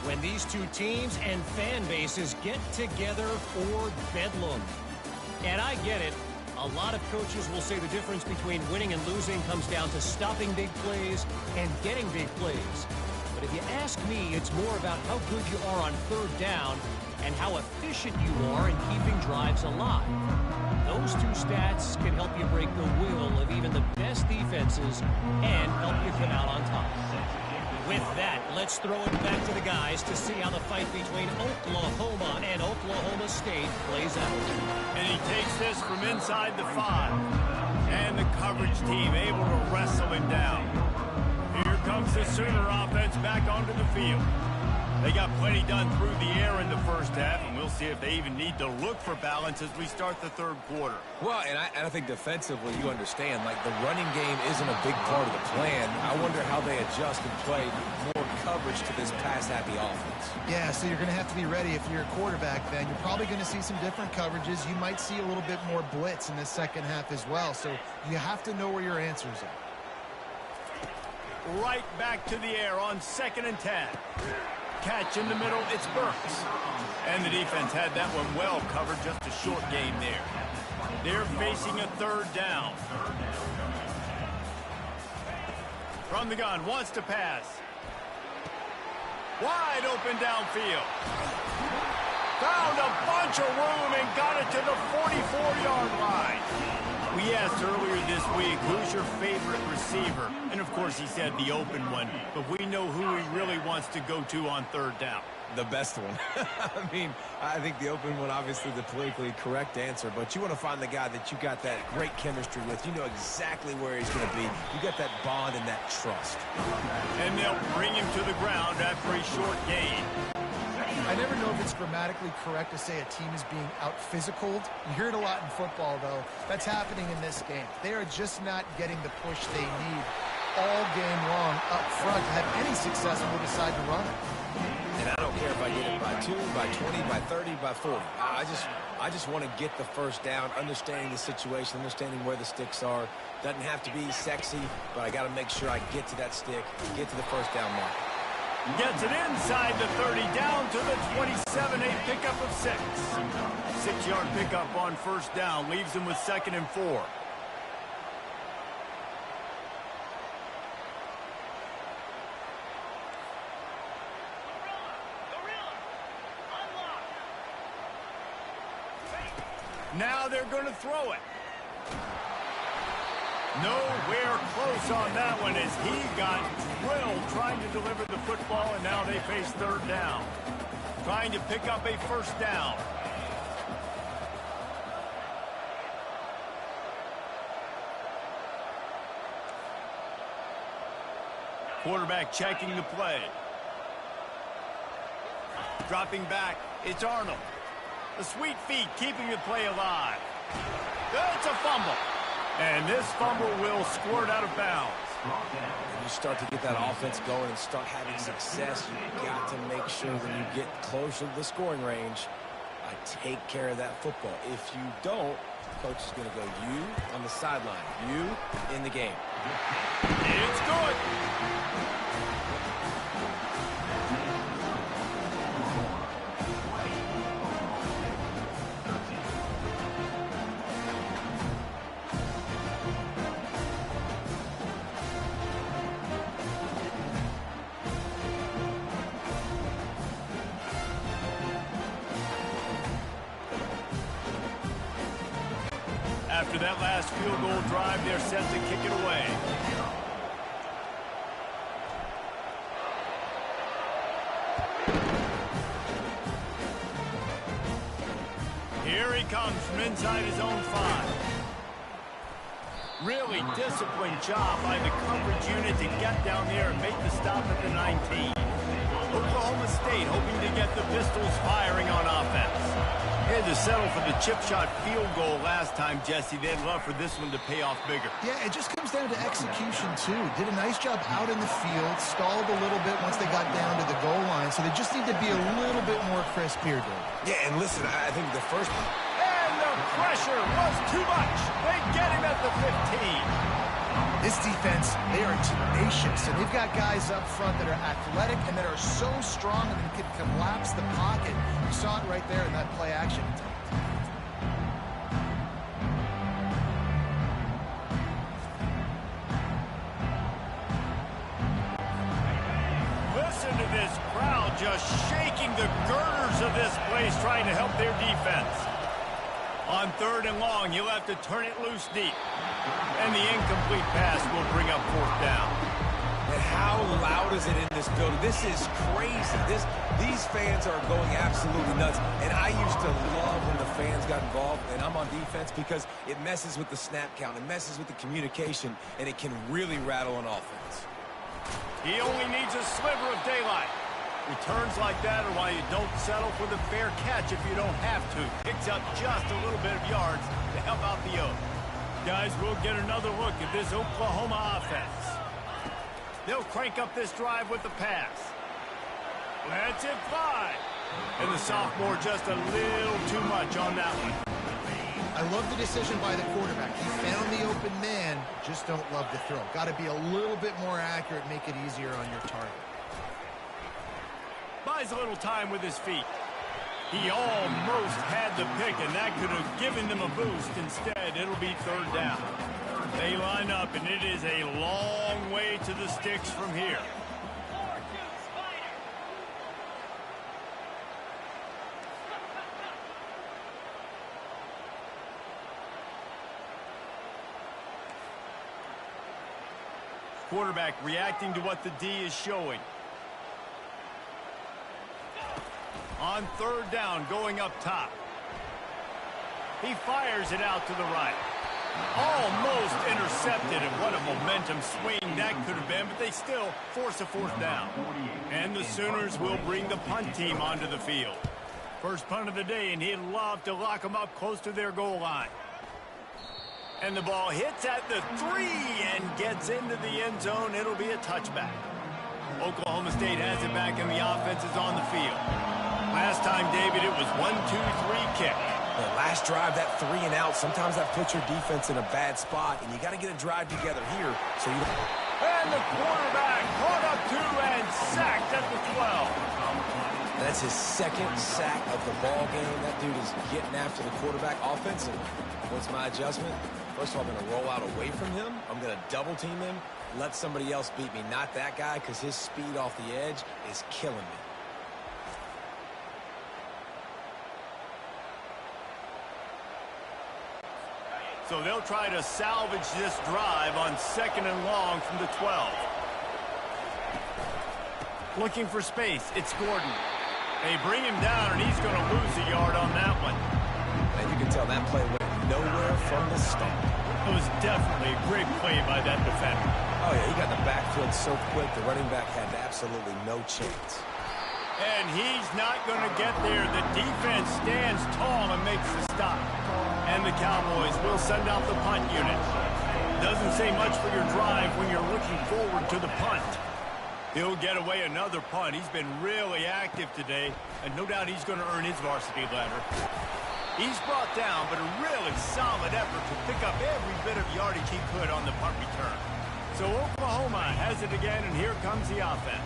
when these two teams and fan bases get together for bedlam. And I get it. A lot of coaches will say the difference between winning and losing comes down to stopping big plays and getting big plays. But if you ask me, it's more about how good you are on third down and how efficient you are in keeping drives alive. Those two stats can help you break the will of even the best defenses and help you come out on top. With that, let's throw it back to the guys to see how the fight between Oklahoma and Oklahoma State plays out. And he takes this from inside the 5. And the coverage team able to wrestle him down. Here comes the Sooner offense back onto the field. They got plenty done through the air in the first half, and we'll see if they even need to look for balance as we start the third quarter. Well, and I think defensively, you understand, like the running game isn't a big part of the plan. I wonder how they adjust and play more coverage to this pass-happy offense. Yeah, so you're going to have to be ready if you're a quarterback then. You're probably going to see some different coverages. You might see a little bit more blitz in the second half as well, so you have to know where your answers are. Right back to the air on 2nd and 10. Catch in the middle, it's Burks. And the defense had that one well covered, just a short game there. They're facing a third down. From the gun, wants to pass. Wide open downfield. Found a bunch of room and got it to the 44-yard line. We asked earlier this week, who's your favorite receiver? And, of course, he said the open one. But we know who he really wants to go to on third down. The best one. I mean, I think the open one, obviously the politically correct answer, but you want to find the guy that you got that great chemistry with. You know exactly where he's going to be. You got that bond and that trust. And they'll bring him to the ground after a short gain. I never know if it's grammatically correct to say a team is being out-physicaled. You hear it a lot in football, though. That's happening in this game. They are just not getting the push they need all game long up front to have any success when they decide to run it. And I don't care if I get it by 2, by 20, by 30, by 40. I just want to get the first down, understanding the situation, understanding where the sticks are. Doesn't have to be sexy, but I got to make sure I get to that stick, get to the first down mark. Gets it inside the 30, down to the 27, a pickup of 6. 6-yard pickup on first down, leaves him with 2nd and 4. Now they're going to throw it. Nowhere close on that one as he got drilled trying to deliver the football, and now they face third down. Trying to pick up a first down. Quarterback checking the play. Dropping back, it's Arnold. The sweet feet keeping the play alive. It's a fumble. And this fumble will squirt out of bounds. When you start to get that offense going and start having success, you've got to make sure when you get closer to the scoring range, take care of that football. If you don't, coach is going to go you on the sideline, you in the game. It's good. After that last field goal drive, they're set to kick it away. Here he comes from inside his own 5. Really disciplined job by the coverage unit to get down there and make the stop at the 19. Oklahoma State hoping to get the Pistols firing on offense. They had to settle for the chip shot field goal last time, Jesse. They'd love for this one to pay off bigger. Yeah, it just comes down to execution, too. Did a nice job out in the field, stalled a little bit once they got down to the goal line, so they just need to be a little bit more crisp here, Dave. Yeah, and listen, I think the first... And the pressure was too much. They get him at the 15. This defense, they are tenacious, and they've got guys up front that are athletic and that are so strong and can collapse the pocket. You saw it right there in that play action attempt. Listen to this crowd just shaking the girders of this place trying to help their defense. On 3rd and long, he'll have to turn it loose deep. And the incomplete pass will bring up 4th down. And how loud is it in this building? This is crazy. These fans are going absolutely nuts. And I used to love when the fans got involved, and I'm on defense, because it messes with the snap count. It messes with the communication, and it can really rattle an offense. He only needs a sliver of daylight. Returns like that are why you don't settle for the fair catch if you don't have to. Picks up just a little bit of yards to help out the Oak. Guys, we'll get another look at this Oklahoma offense. They'll crank up this drive with the pass. That's it, 5. And the sophomore just a little too much on that one. I love the decision by the quarterback. He found the open man, just don't love the throw. Got to be a little bit more accurate, make it easier on your target. Buys a little time with his feet. He almost had the pick, and that could have given them a boost. Instead, it'll be 3rd down. They line up, and it is a long way to the sticks from here. Quarterback reacting to what the D is showing. On 3rd down, going up top. He fires it out to the right. Almost intercepted, and what a momentum swing that could have been, but they still force a 4th down. And the Sooners will bring the punt team onto the field. First punt of the day, and he'd love to lock them up close to their goal line. And the ball hits at the 3 and gets into the end zone. It'll be a touchback. Oklahoma State has it back, and the offense is on the field. Last time, David, it was 1-2-3 kick. The last drive, that 3 and out, sometimes that puts your defense in a bad spot, and you got to get a drive together here so you don't... And the quarterback caught up to and sacked at the 12. That's his 2nd sack of the ball game. That dude is getting after the quarterback offensive. What's my adjustment? First of all, I'm going to roll out away from him. I'm going to double team him, let somebody else beat me, not that guy, because his speed off the edge is killing me. So they'll try to salvage this drive on 2nd and long from the 12. Looking for space, it's Gordon. They bring him down, and he's going to lose a yard on that one. And you can tell that play went nowhere from the start. It was definitely a great play by that defender. Oh, yeah, he got the backfield so quick, the running back had absolutely no chance. And he's not going to get there. The defense stands tall and makes the stop. And the Cowboys will send out the punt unit. doesn't say much for your drive when you're looking forward to the punt. He'll get away another punt. He's been really active today, and no doubt he's going to earn his varsity letter. He's brought down, but a really solid effort to pick up every bit of yardage he could on the punt return. So Oklahoma has it again, and here comes the offense.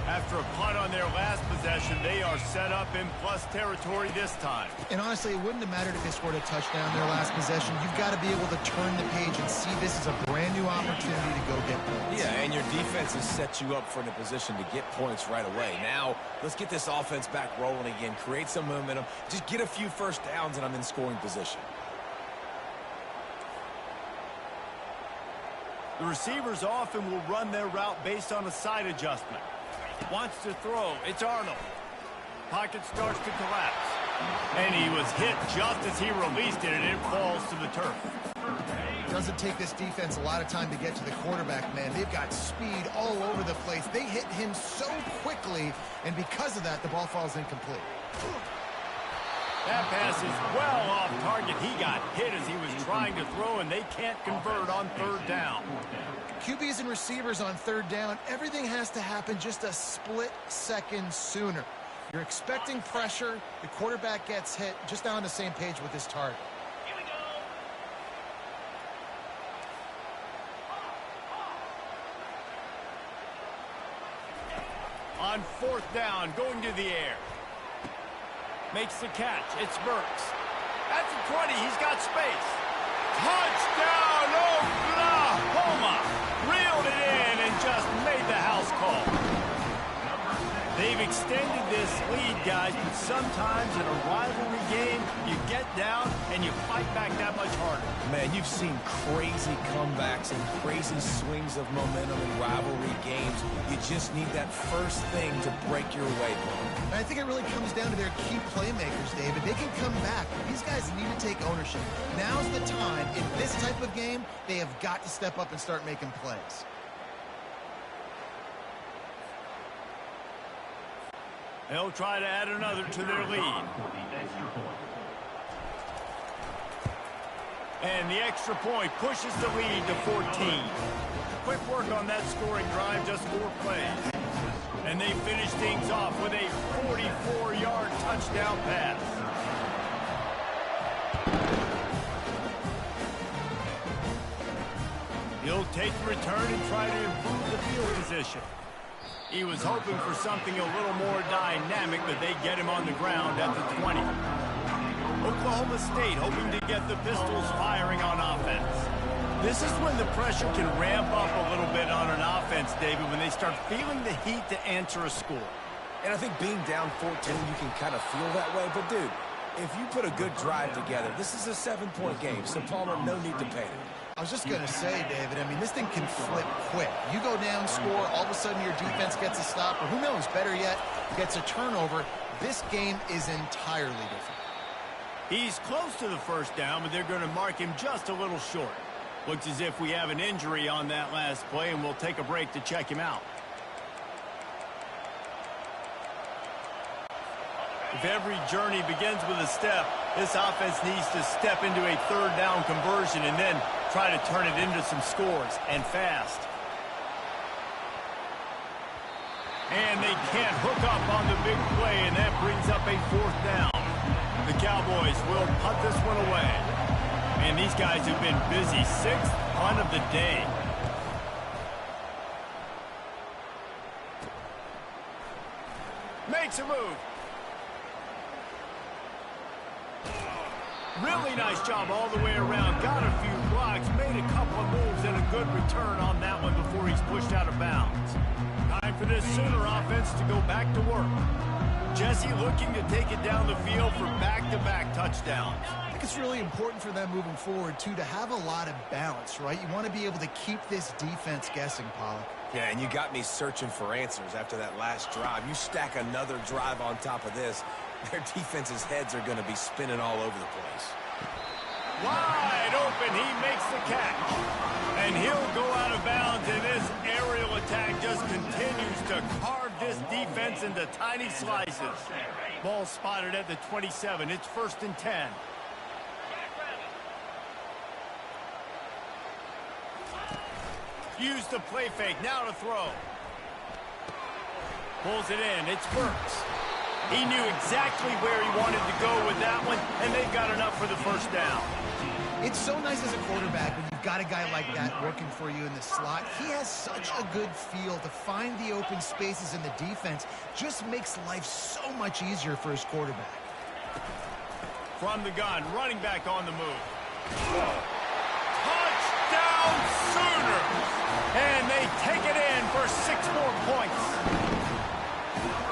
After a punt on their last possession, they are set up in plus territory this time. And honestly, it wouldn't have mattered if they scored a touchdown their last possession. You've got to be able to turn the page and see this as a brand new opportunity to go get points. Yeah, and your defense has set you up for in a position to get points right away. Now, let's get this offense back rolling again, create some momentum, just get a few first downs, and I'm in scoring position. The receivers often will run their route based on a side adjustment. Wants to throw. It's Arnold. Pocket starts to collapse. And he was hit just as he released it, and it falls to the turf. It doesn't take this defense a lot of time to get to the quarterback, man. They've got speed all over the place. They hit him so quickly, and because of that, the ball falls incomplete. That pass is well off target. He got hit as he was trying to throw, and they can't convert on third down. QBs and receivers on third down, everything has to happen just a split second sooner. You're expecting pressure. The quarterback gets hit. Just now on the same page with his target. Here we go. On fourth down, going to the air. Makes the catch. It's Burks. At the 20, he's got space. Touchdown, Oklahoma! Reeled it in and just made the house call. They've extended this lead, guys, but sometimes in a rivalry game, you get down and you fight back that much harder. Man, you've seen crazy comebacks and crazy swings of momentum in rivalry games. You just need that first thing to break your way, Paul. And I think it really comes down to their key playmakers, David. They can come back. These guys need to take ownership. Now's the time. In this type of game, they have got to step up and start making plays. They'll try to add another to their lead. And the extra point pushes the lead to 14. Quick work on that scoring drive, just 4 plays. And they finish things off with a 44-yard touchdown pass. He'll take the return and try to improve the field position. He was hoping for something a little more dynamic, but they get him on the ground at the 20. Oklahoma State hoping to get the Pistols firing on offense. This is when the pressure can ramp up a little bit on an offense, David, when they start feeling the heat to answer a score. And I think being down 14, you can kind of feel that way. But, dude, if you put a good drive together, this is a 7-point game, so Palmer, no need to panic. I was just going to say, David, I mean, this thing can flip quick. You go down, score, all of a sudden your defense gets a stop, or who knows, better yet, gets a turnover. This game is entirely different. He's close to the first down, but they're going to mark him just a little short. Looks as if we have an injury on that last play, and we'll take a break to check him out. If every journey begins with a step, this offense needs to step into a third down conversion and then try to turn it into some scores, and fast. And they can't hook up on the big play, and that brings up a 4th down. The Cowboys will punt this one away. And these guys have been busy. 6th punt of the day. Makes a move. Really nice job all the way around. Got a few blocks, made a couple of moves, and a good return on that one before he's pushed out of bounds. Time for this Sooner offense to go back to work. Jesse looking to take it down the field for back-to-back touchdowns. I think it's really important for them moving forward, too, to have a lot of balance, right? You want to be able to keep this defense guessing, Pollock. Yeah, and you got me searching for answers after that last drive. You stack another drive on top of this, their defense's heads are going to be spinning all over the place. Wide open, he makes the catch. And he'll go out of bounds, and this aerial attack just continues to carve this defense into tiny slices. Ball spotted at the 27. It's 1st and 10. Use the play fake. Now to throw. Pulls it in. It's Burks. He knew exactly where he wanted to go with that one, and they've got enough for the first down. It's so nice as a quarterback when you've got a guy like that working for you in the slot. He has such a good feel to find the open spaces in the defense. Just makes life so much easier for his quarterback. From the gun, running back on the move. Touchdown Sooners! And they take it in for 6 more points.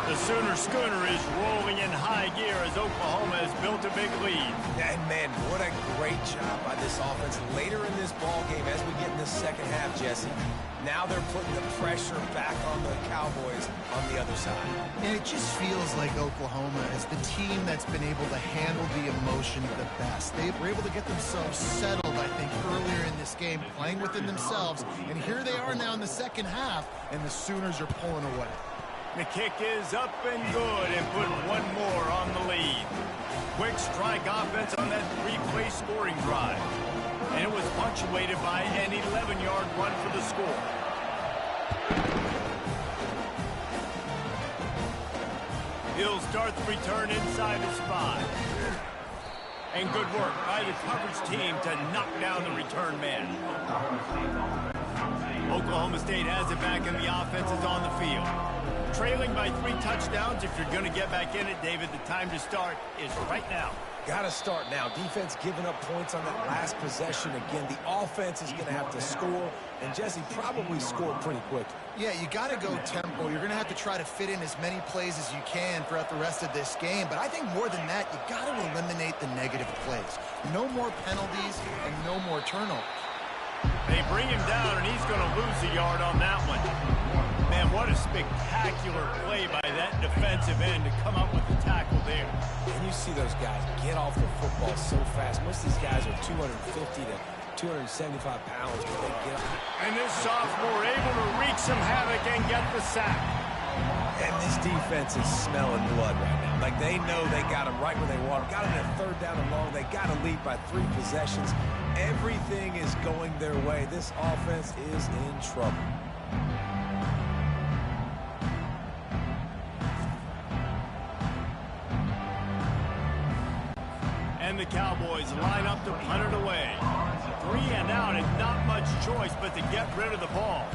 The Sooner schooner is rolling in high gear as Oklahoma has built a big lead. And, man, what a great job by this offense later in this ball game as we get in the second half, Jesse. Now they're putting the pressure back on the Cowboys on the other side. And it just feels like Oklahoma is the team that's been able to handle the emotion the best. They were able to get themselves settled, I think, earlier in this game, playing within themselves. And here they are now in the second half, and the Sooners are pulling away. The kick is up and good and put one more on the lead. Quick strike offense on that 3-play scoring drive. And it was punctuated by an 11-yard run for the score. He'll start the return inside his 5. And good work by the coverage team to knock down the return man. Oklahoma State has it back and the offense is on the field. Trailing by 3 touchdowns. If you're going to get back in it, David, the time to start is right now. Got to start now. Defense giving up points on that last possession. Again, the offense is going to have to score, and Jesse probably scored pretty quickly. Yeah, you got to go tempo. You're going to have to try to fit in as many plays as you can throughout the rest of this game. But I think more than that, you got to eliminate the negative plays. No more penalties and no more turnovers. They bring him down, and he's going to lose a yard on that one. Man, what a spectacular play by that defensive end to come up with the tackle there. And you see those guys get off the football so fast. Most of these guys are 250 to 275 pounds, but they get up. And this sophomore able to wreak some havoc and get the sack. And this defense is smelling blood right now. Like, they know they got him right where they want him. Got him in a 3rd down and long. They got to lead by 3 possessions. Everything is going their way. This offense is in trouble. And the Cowboys line up to punt it away. 3 and out and not much choice but to get rid of the ball.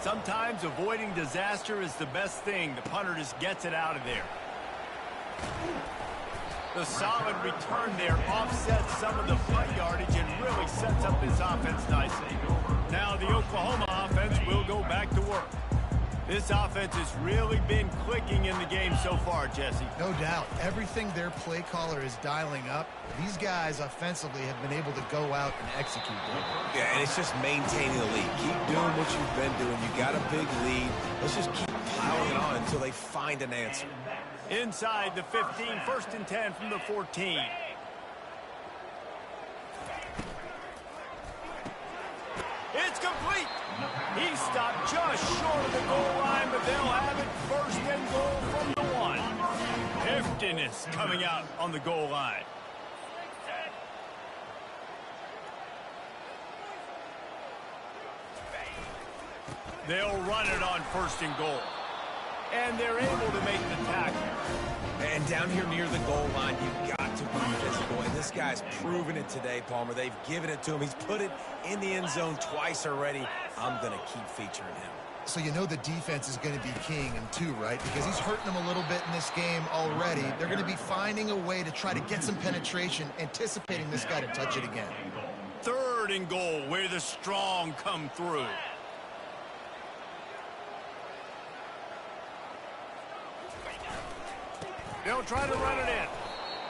Sometimes avoiding disaster is the best thing. The punter just gets it out of there. The solid return there offsets some of the punt yardage and really sets up this offense nicely. Now the Oklahoma offense will go back to work. This offense has really been clicking in the game so far, Jesse. No doubt. Everything their play caller is dialing up, these guys offensively have been able to go out and execute them. Yeah, and it's just maintaining the lead. Keep doing what you've been doing. You got a big lead. Let's just keep piling it on until they find an answer. Inside the 15, 1st and 10 from the 14. It's complete. He stopped just short of the goal line, but they'll have it 1st and goal from the 1. Heftiness coming out on the goal line. They'll run it on 1st and goal. And they're able to make the tackle. And down here near the goal line, you've got to be physical. And this guy's proven it today, Palmer. They've given it to him. He's put it in the end zone twice already. I'm going to keep featuring him. So you know the defense is going to be keying him too, right? Because he's hurting them a little bit in this game already. They're going to be finding a way to try to get some penetration, anticipating this guy to touch it again. 3rd and goal, where the strong come through. They'll try to run it in.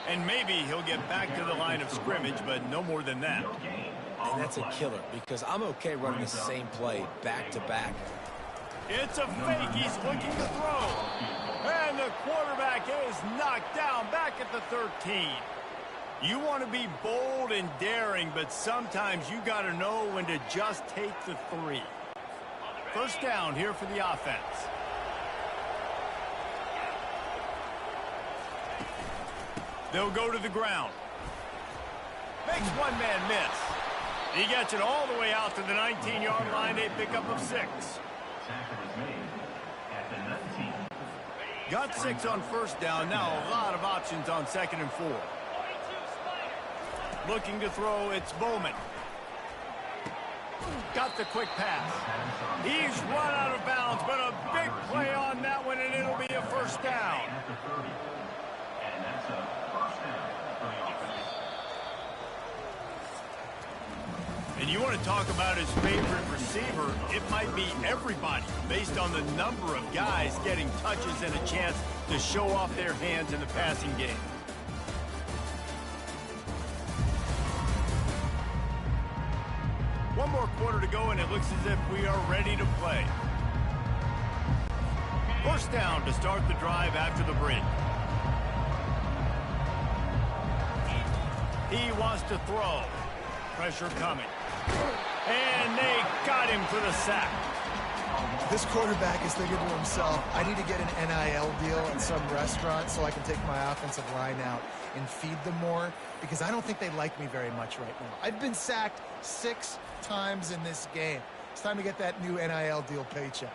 And maybe he'll get back to the line of scrimmage, but no more than that. And that's a killer, because I'm okay running the same play back-to-back. It's a fake. He's looking to throw. And the quarterback is knocked down back at the 13. You want to be bold and daring, but sometimes you got to know when to just take the 3. 1st down here for the offense. They'll go to the ground. Makes one man miss. He gets it all the way out to the 19-yard line, a pickup of 6. Tackle is made at the 19. Got 6 on first down. Now a lot of options on 2nd and 4. Looking to throw, it's Bowman. Got the quick pass. He's run out of bounds, but a big play on that one, and it'll be a first down. At the 30. And that's a first down for the offense. And you want to talk about his favorite receiver, it might be everybody, based on the number of guys getting touches and a chance to show off their hands in the passing game. One more quarter to go, and it looks as if we are ready to play. First down to start the drive after the break. He wants to throw. Pressure coming. And they got him for the sack. This quarterback is thinking to himself, I need to get an NIL deal at some restaurant so I can take my offensive line out and feed them more, because I don't think they like me very much right now. I've been sacked 6 times in this game. It's time to get that new NIL deal paycheck.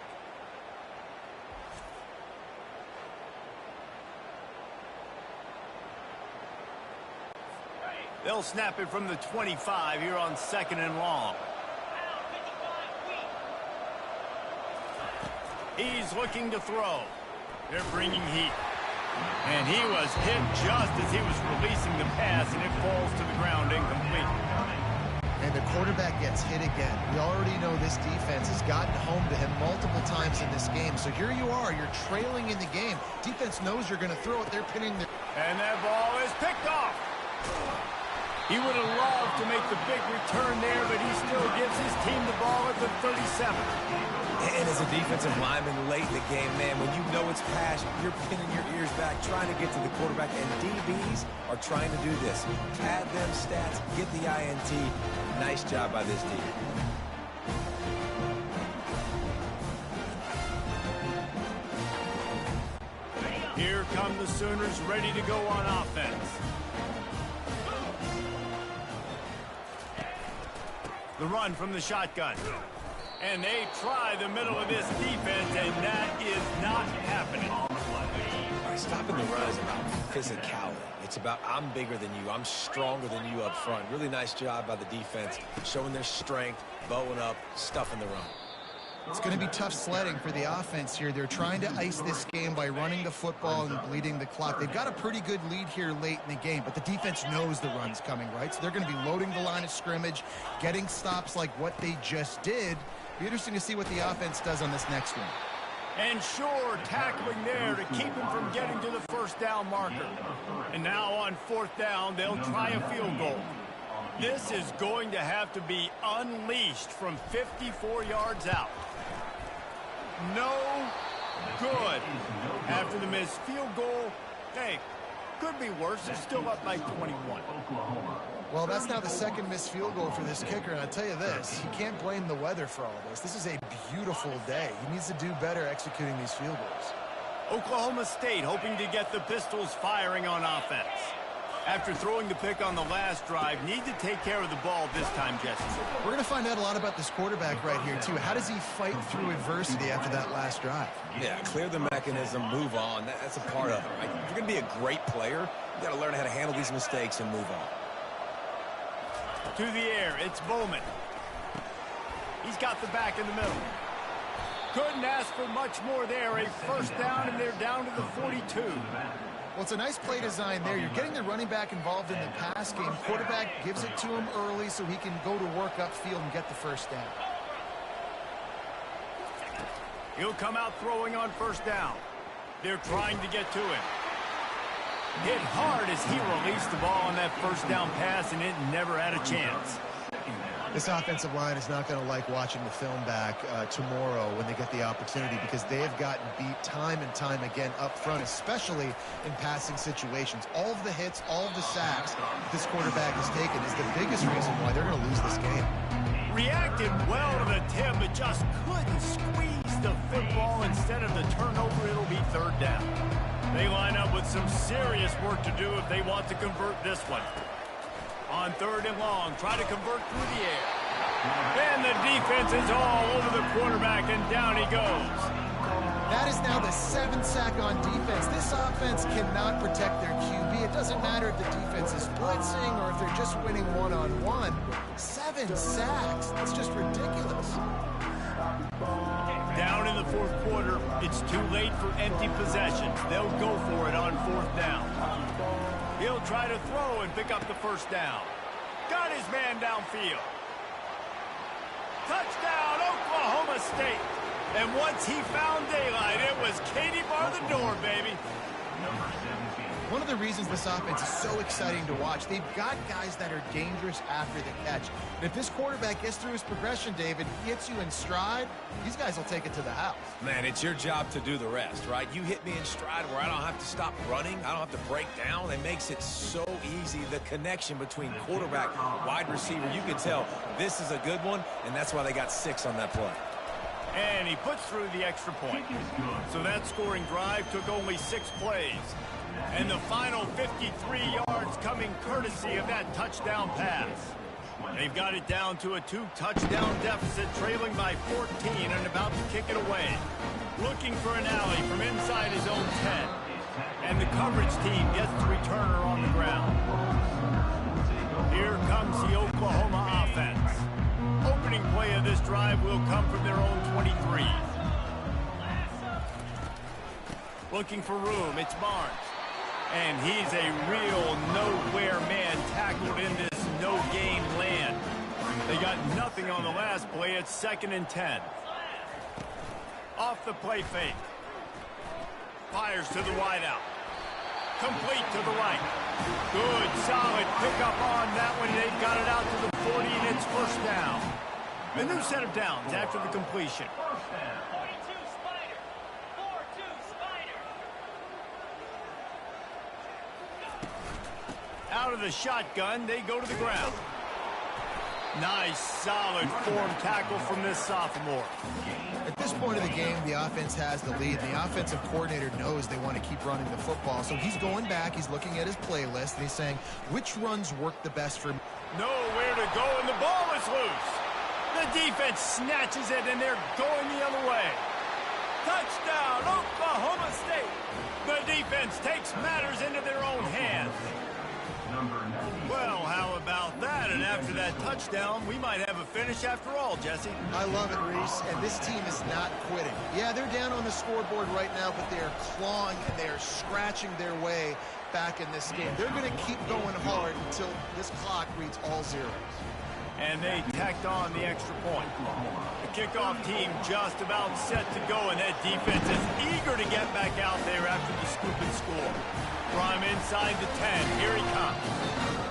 They'll snap it from the 25 here on 2nd and long. He's looking to throw. They're bringing heat. And he was hit just as he was releasing the pass, and it falls to the ground incomplete. And the quarterback gets hit again. We already know this defense has gotten home to him multiple times in this game. So here you are, you're trailing in the game. Defense knows you're going to throw it. They're pinning the... And that ball is picked off. He would have loved to make the big return there, but he still gives his team the ball at the 37. And as a defensive lineman late in the game, man, when you know it's pass, you're pinning your ears back, trying to get to the quarterback, and DBs are trying to do this. Pad them stats, get the INT. Nice job by this team. Here come the Sooners ready to go on offense. The run from the shotgun. And they try the middle of this defense, and that is not happening. Stopping the run is about physicality. It's about I'm bigger than you, I'm stronger than you up front. Really nice job by the defense, showing their strength, bowing up, stuffing the run. It's going to be tough sledding for the offense here. They're trying to ice this game by running the football and bleeding the clock. They've got a pretty good lead here late in the game, but the defense knows the run's coming, right? So they're going to be loading the line of scrimmage, getting stops like what they just did. Be interesting to see what the offense does on this next one. And sure, tackling there to keep him from getting to the first down marker. And now on 4th down, they'll try a field goal. This is going to have to be unleashed from 54 yards out. No good. After the missed field goal, hey, could be worse. They're still up by 21. Well, that's now the second missed field goal for this kicker, and I'll tell you this, you can't blame the weather for all this. This is a beautiful day. He needs to do better executing these field goals. Oklahoma State hoping to get the Pistols firing on offense. After throwing the pick on the last drive, need to take care of the ball this time, Jesse. We're going to find out a lot about this quarterback right here, too. How does he fight through adversity after that last drive? Yeah, clear the mechanism, move on. That's a part of it, right? If you're going to be a great player, you got to learn how to handle these mistakes and move on. To the air, it's Bowman. He's got the back in the middle. Couldn't ask for much more there. A first down, and they're down to the 42. Well, it's a nice play design there. You're getting the running back involved in the pass game. Quarterback gives it to him early so he can go to work upfield and get the first down. He'll come out throwing on first down. They're trying to get to him. Hit hard as he released the ball on that first down pass, and it never had a chance. This offensive line is not going to like watching the film back tomorrow when they get the opportunity, because they have gotten beat time and time again up front, especially in passing situations. All of the hits, all of the sacks this quarterback has taken is the biggest reason why they're going to lose this game. Reacted well to the tip, but just couldn't squeeze the football. Instead of the turnover, it'll be 3rd down. They line up with some serious work to do if they want to convert this one. On 3rd and long, try to convert through the air. And the defense is all over the quarterback, and down he goes. That is now the 7th sack on defense. This offense cannot protect their QB. It doesn't matter if the defense is blitzing or if they're just winning one-on-one. 7 sacks. That's just ridiculous. Down in the 4th quarter, it's too late for empty possessions. They'll go for it on 4th down. He'll try to throw and pick up the 1st down. Got his man downfield. Touchdown, Oklahoma State. And once he found daylight, it was Katie bar the door, baby. Number 17. One of the reasons this offense is so exciting to watch, they've got guys that are dangerous after the catch. And if this quarterback gets through his progression, David, gets you in stride, these guys will take it to the house. Man, it's your job to do the rest, right? You hit me in stride where I don't have to stop running. I don't have to break down. It makes it so easy. The connection between quarterback and wide receiver, you can tell this is a good one, and that's why they got 6 on that play. And he puts through the extra point. So that scoring drive took only 6 plays. And the final 53 yards coming courtesy of that touchdown pass. They've got it down to a 2-touchdown deficit, trailing by 14 and about to kick it away. Looking for an alley from inside his own 10. And the coverage team gets the returner on the ground. Here comes the Oklahoma offense. Opening play of this drive will come from their own 23. Looking for room, it's Barnes. And he's a real nowhere man tackled in this no-gain land. They got nothing on the last play. It's 2nd and 10. Off the play fake. Fires to the wideout. Complete to the right. Good, solid pickup on that one. They've got it out to the 40, and it's 1st down. A new set of downs after the completion. Out of the shotgun, they go to the ground. Nice, solid form tackle from this sophomore. At this point of the game, the offense has the lead. The offensive coordinator knows they want to keep running the football. So he's going back, he's looking at his playlist, and he's saying, which runs work the best for me? Nowhere to go, and the ball is loose. The defense snatches it, and they're going the other way. Touchdown, Oklahoma State. The defense takes matters into their own hands. Well, how about that? And after that touchdown, we might have a finish after all, Jesse. I love it, Reese, and this team is not quitting. Yeah, they're down on the scoreboard right now, but they are clawing and they are scratching their way back in this game. They're going to keep going hard until this clock reads all zeros. And they tacked on the extra point. The kickoff team just about set to go, and that defense is eager to get back out there after the scoop and score. From inside the 10, here he comes.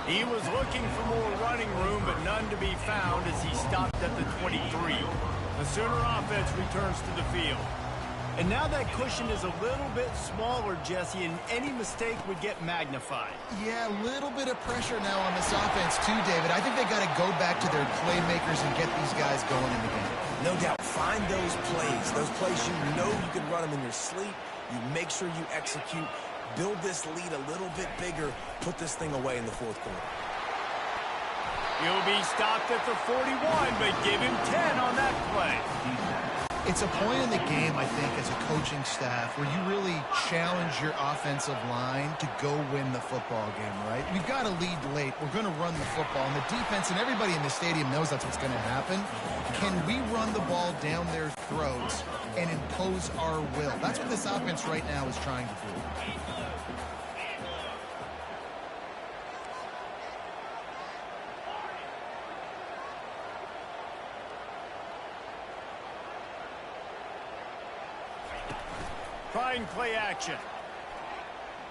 He was looking for more running room, but none to be found as he stopped at the 23. The Sooner offense returns to the field. And now that cushion is a little bit smaller, Jesse, and any mistake would get magnified. Yeah, a little bit of pressure now on this offense too, David. I think they got to go back to their playmakers and get these guys going in the game. No doubt. Find those plays you know you can run them in your sleep. You make sure you execute. Build this lead a little bit bigger. Put this thing away in the 4th quarter. He'll be stopped at the 41, but give him 10 on that play. It's a point in the game, I think, as a coaching staff where you really challenge your offensive line to go win the football game, right? We've got to lead late. We're going to run the football. And the defense and everybody in the stadium knows that's what's going to happen. Can we run the ball down their throats and impose our will? That's what this offense right now is trying to do. Trying play action.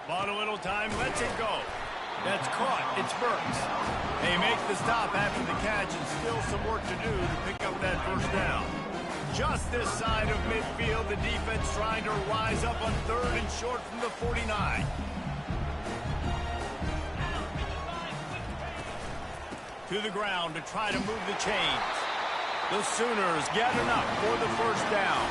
Bought a little time, lets it go. That's caught. It's Burks. They make the stop after the catch, and still some work to do to pick up that 1st down. Just this side of midfield, the defense trying to rise up on 3rd and short from the 49. To the ground to try to move the chains. The Sooners get enough for the 1st down.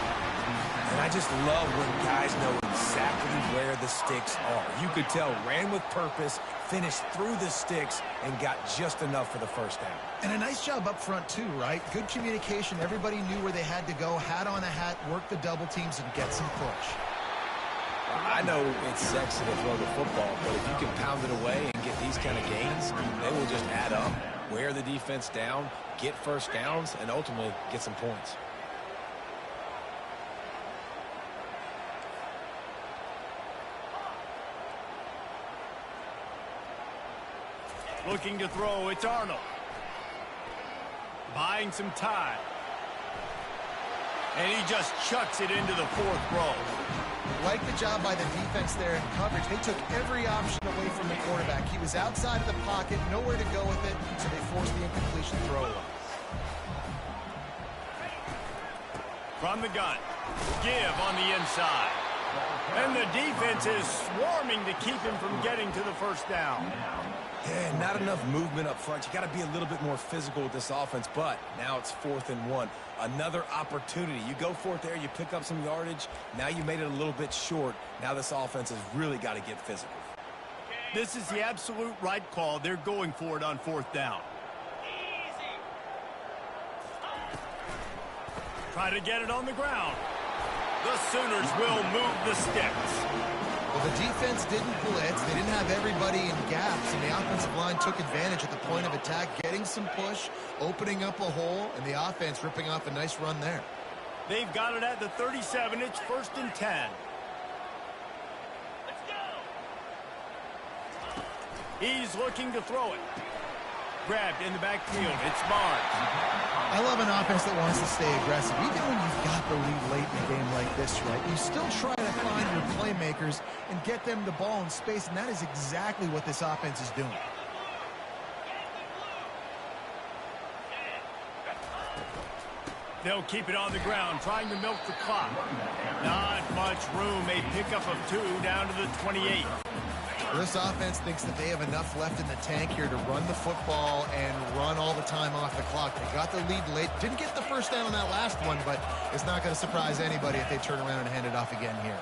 And I just love when guys know exactly where the sticks are. You could tell ran with purpose, finished through the sticks, and got just enough for the first down. And a nice job up front, too, right? Good communication. Everybody knew where they had to go, hat on a hat, work the double teams, and get some push. I know it's sexy to throw the football, but if you can pound it away and get these kind of gains, they will just add up, wear the defense down, get first downs, and ultimately get some points. Looking to throw, it's Arnold. Buying some time. And he just chucks it into the fourth row. Like the job by the defense there in coverage. They took every option away from the quarterback. He was outside of the pocket, nowhere to go with it, so they forced the incompletion throw. From the gun. Give on the inside. And the defense is swarming to keep him from getting to the first down. Yeah, not enough movement up front. You got to be a little bit more physical with this offense, but now it's 4th and 1. Another opportunity. You go for it there, you pick up some yardage. Now you made it a little bit short. Now this offense has really got to get physical. This is the absolute right call. They're going for it on 4th down. Try to get it on the ground. The Sooners will move the sticks. Well, the defense didn't blitz. They didn't have everybody in gaps, and the offensive line took advantage at the point of attack, getting some push, opening up a hole, and the offense ripping off a nice run there. They've got it at the 37. It's 1st and 10. Let's go. He's looking to throw it. Grabbed in the backfield. It's Barnes. I love an offense that wants to stay aggressive. Even when you've got the lead late in a game like this, right, you still try to find your playmakers and get them the ball in space, and that is exactly what this offense is doing. They'll keep it on the ground, trying to milk the clock. Not much room. A pickup of 2 down to the 28. Well, this offense thinks that they have enough left in the tank here to run the football and run all the time off the clock. They got the lead late. Didn't get the first down on that last one, but it's not going to surprise anybody if they turn around and hand it off again here.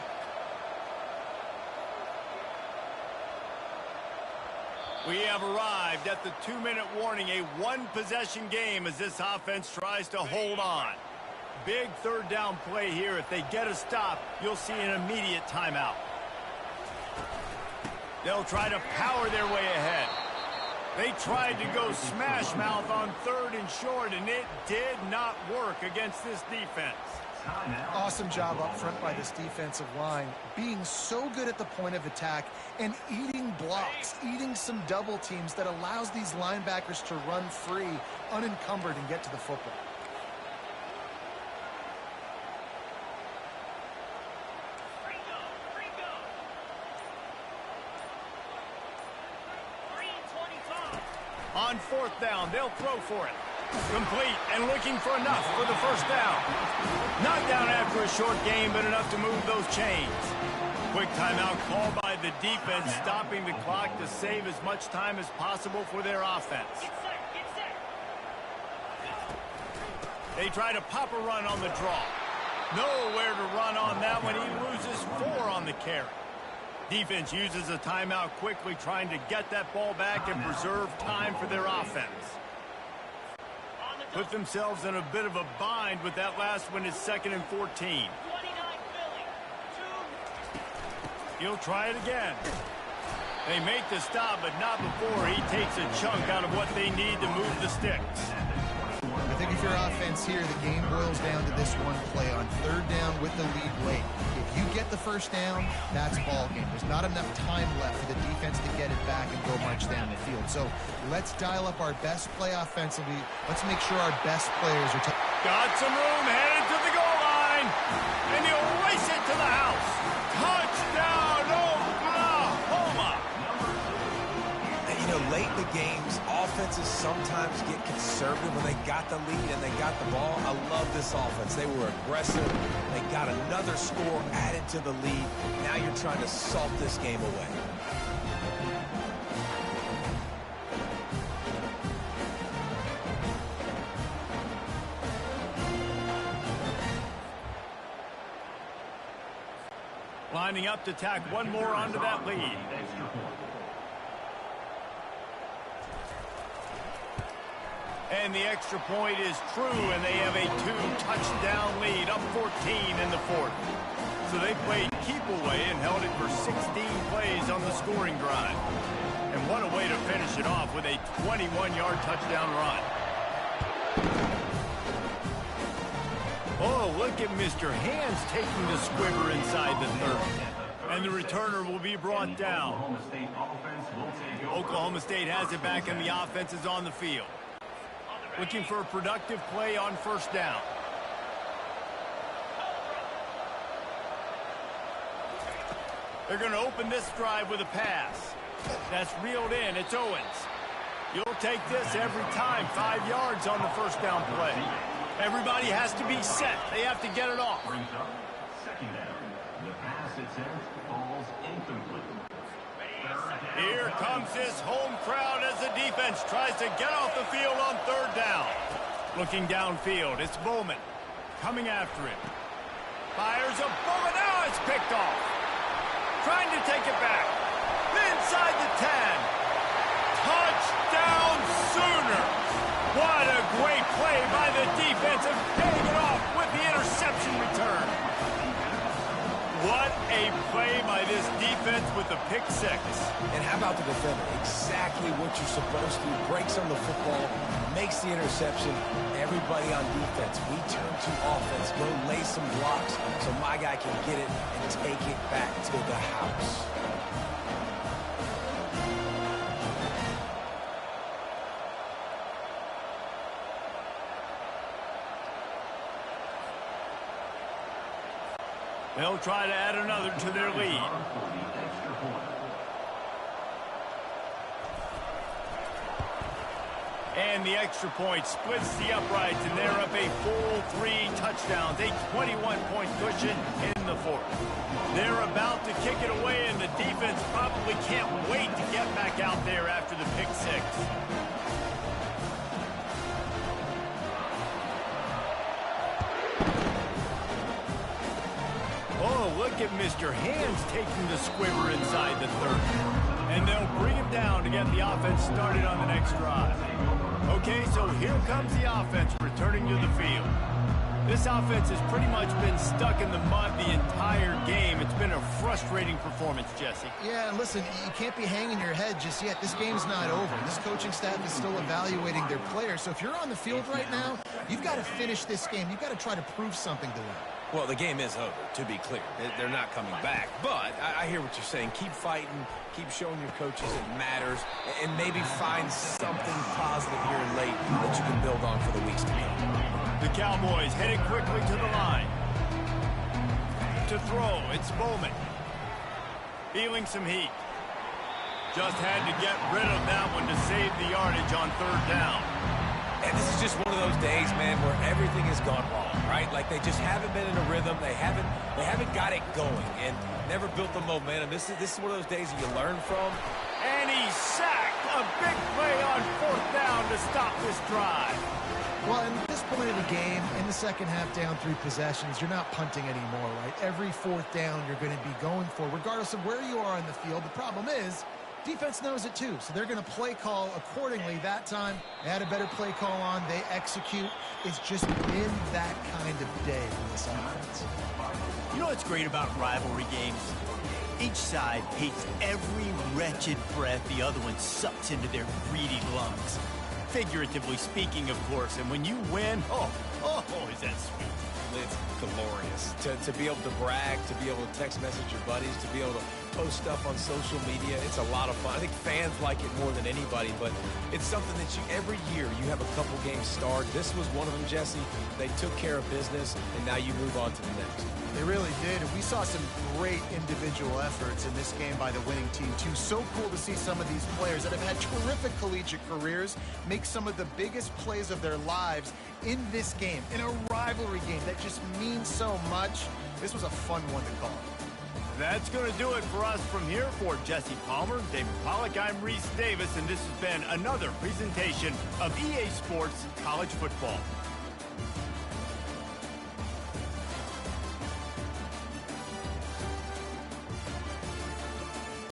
We have arrived at the 2-minute warning, a one-possession game as this offense tries to hold on. Big 3rd down play here. If they get a stop, you'll see an immediate timeout. They'll try to power their way ahead. They tried to go smash mouth on 3rd and short, and it did not work against this defense. Awesome job up front by this defensive line, being so good at the point of attack and eating blocks, eating some double teams that allows these linebackers to run free, unencumbered, and get to the football. On 4th down, they'll throw for it. Complete and looking for enough for the first down. Not down after a short game, but enough to move those chains. Quick timeout called by the defense, stopping the clock to save as much time as possible for their offense. They try to pop a run on the draw. Nowhere to run on that one. He loses 4 on the carry. Defense uses a timeout quickly, trying to get that ball back and preserve time for their offense. Put themselves in a bit of a bind with that last one. Is 2nd and 14. He'll try it again. They make the stop, but not before he takes a chunk out of what they need to move the sticks. I think if you're offense here, the game boils down to this one play on 3rd down with the lead late. If you get the first down, that's ball game. There's not enough time left for the defense to get it back and go march down the field. So let's dial up our best play offensively. Let's make sure our best players are... Got some room, headed to the goal line, and he'll race it to the house. Touchdown, Oklahoma! And, you know, late in the games, offenses sometimes get conservative when they got the lead and they got the ball. I love this offense. They were aggressive. They got another score added to the lead. Now you're trying to salt this game away. lining up to tack one more onto that lead. And the extra point is true, and they have a 2-touchdown lead, up 14 in the fourth. So they played keep away and held it for 16 plays on the scoring drive. And what a way to finish it off with a 21-yard touchdown run. Oh, look at Mr. Hands taking the squibber inside the 30. And the returner will be brought down. Oklahoma State has it back, and the offense is on the field. Looking for a productive play on first down. They're going to open this drive with a pass. That's reeled in. It's Owens. You'll take this every time. 5 yards on the first down play. Everybody has to be set. They have to get it off. Second down. The pass attempt falls incomplete. Here comes this home crowd as the defense tries to get off the field on third down. Looking downfield, it's Bowman coming after it. Fires a bullet. Now it's picked off. Trying to take it back. Inside the 10. Touchdown Sooners. What a great play by the defense and paying it off with the interception return. What a play by this defense with the pick six. And how about the defender? Exactly what you're supposed to do. Breaks on the football, makes the interception. Everybody on defense, we turn to offense. Go lay some blocks so my guy can get it and take it back to the house. They'll try to add another to their lead. And the extra point splits the uprights, and they're up a full 3 touchdowns, a 21-point cushion in the fourth. They're about to kick it away, and the defense probably can't wait to get back out there after the pick six. Oh, look at Mr. Hands taking the squibber inside the 30. And they'll bring him down to get the offense started on the next drive. Okay, so here comes the offense returning to the field. This offense has pretty much been stuck in the mud the entire game. It's been a frustrating performance, Jesse. Yeah, and listen, you can't be hanging your head just yet. This game's not over. This coaching staff is still evaluating their players. So if you're on the field right now, you've got to finish this game. You've got to try to prove something to them. Well, the game is over, to be clear. They're not coming back. But I hear what you're saying. Keep fighting. Keep showing your coaches it matters. And maybe find something positive here late that you can build on for the weeks to come. The Cowboys headed quickly to the line. To throw, it's Bowman. Feeling some heat. Just had to get rid of that one to save the yardage on third down. And this is just one of those days, man, where everything has gone wrong, right? Like they just haven't been in a rhythm. They haven't got it going and never built the momentum. This is one of those days that you learn from. And he's sacked. A big play on fourth down to stop this drive. Well, at this point of the game, in the second half, down 3 possessions, you're not punting anymore, right? Every fourth down you're going to be going for, regardless of where you are in the field. The problem is, defense knows it too, so they're going to play call accordingly. That time, they had a better play call on. They execute. It's just been that kind of day for this offense. You know what's great about rivalry games? Each side hates every wretched breath the other one sucks into their greedy lungs. Figuratively speaking, of course, and when you win, oh, is that sweet. It's glorious to be able to brag, to be able to text message your buddies, to be able to post stuff on social media. It's a lot of fun. I think fans like it more than anybody, but it's something that every year you have a couple games start. This was one of them, Jesse. They took care of business, and now you move on to the next. They really did, and we saw some great individual efforts in this game by the winning team, too. So cool to see some of these players that have had terrific collegiate careers make some of the biggest plays of their lives in this game, in a rivalry game that just means so much. This was a fun one to call. That's going to do it for us from here. For Jesse Palmer, David Pollack, I'm Reese Davis, and this has been another presentation of EA Sports College Football.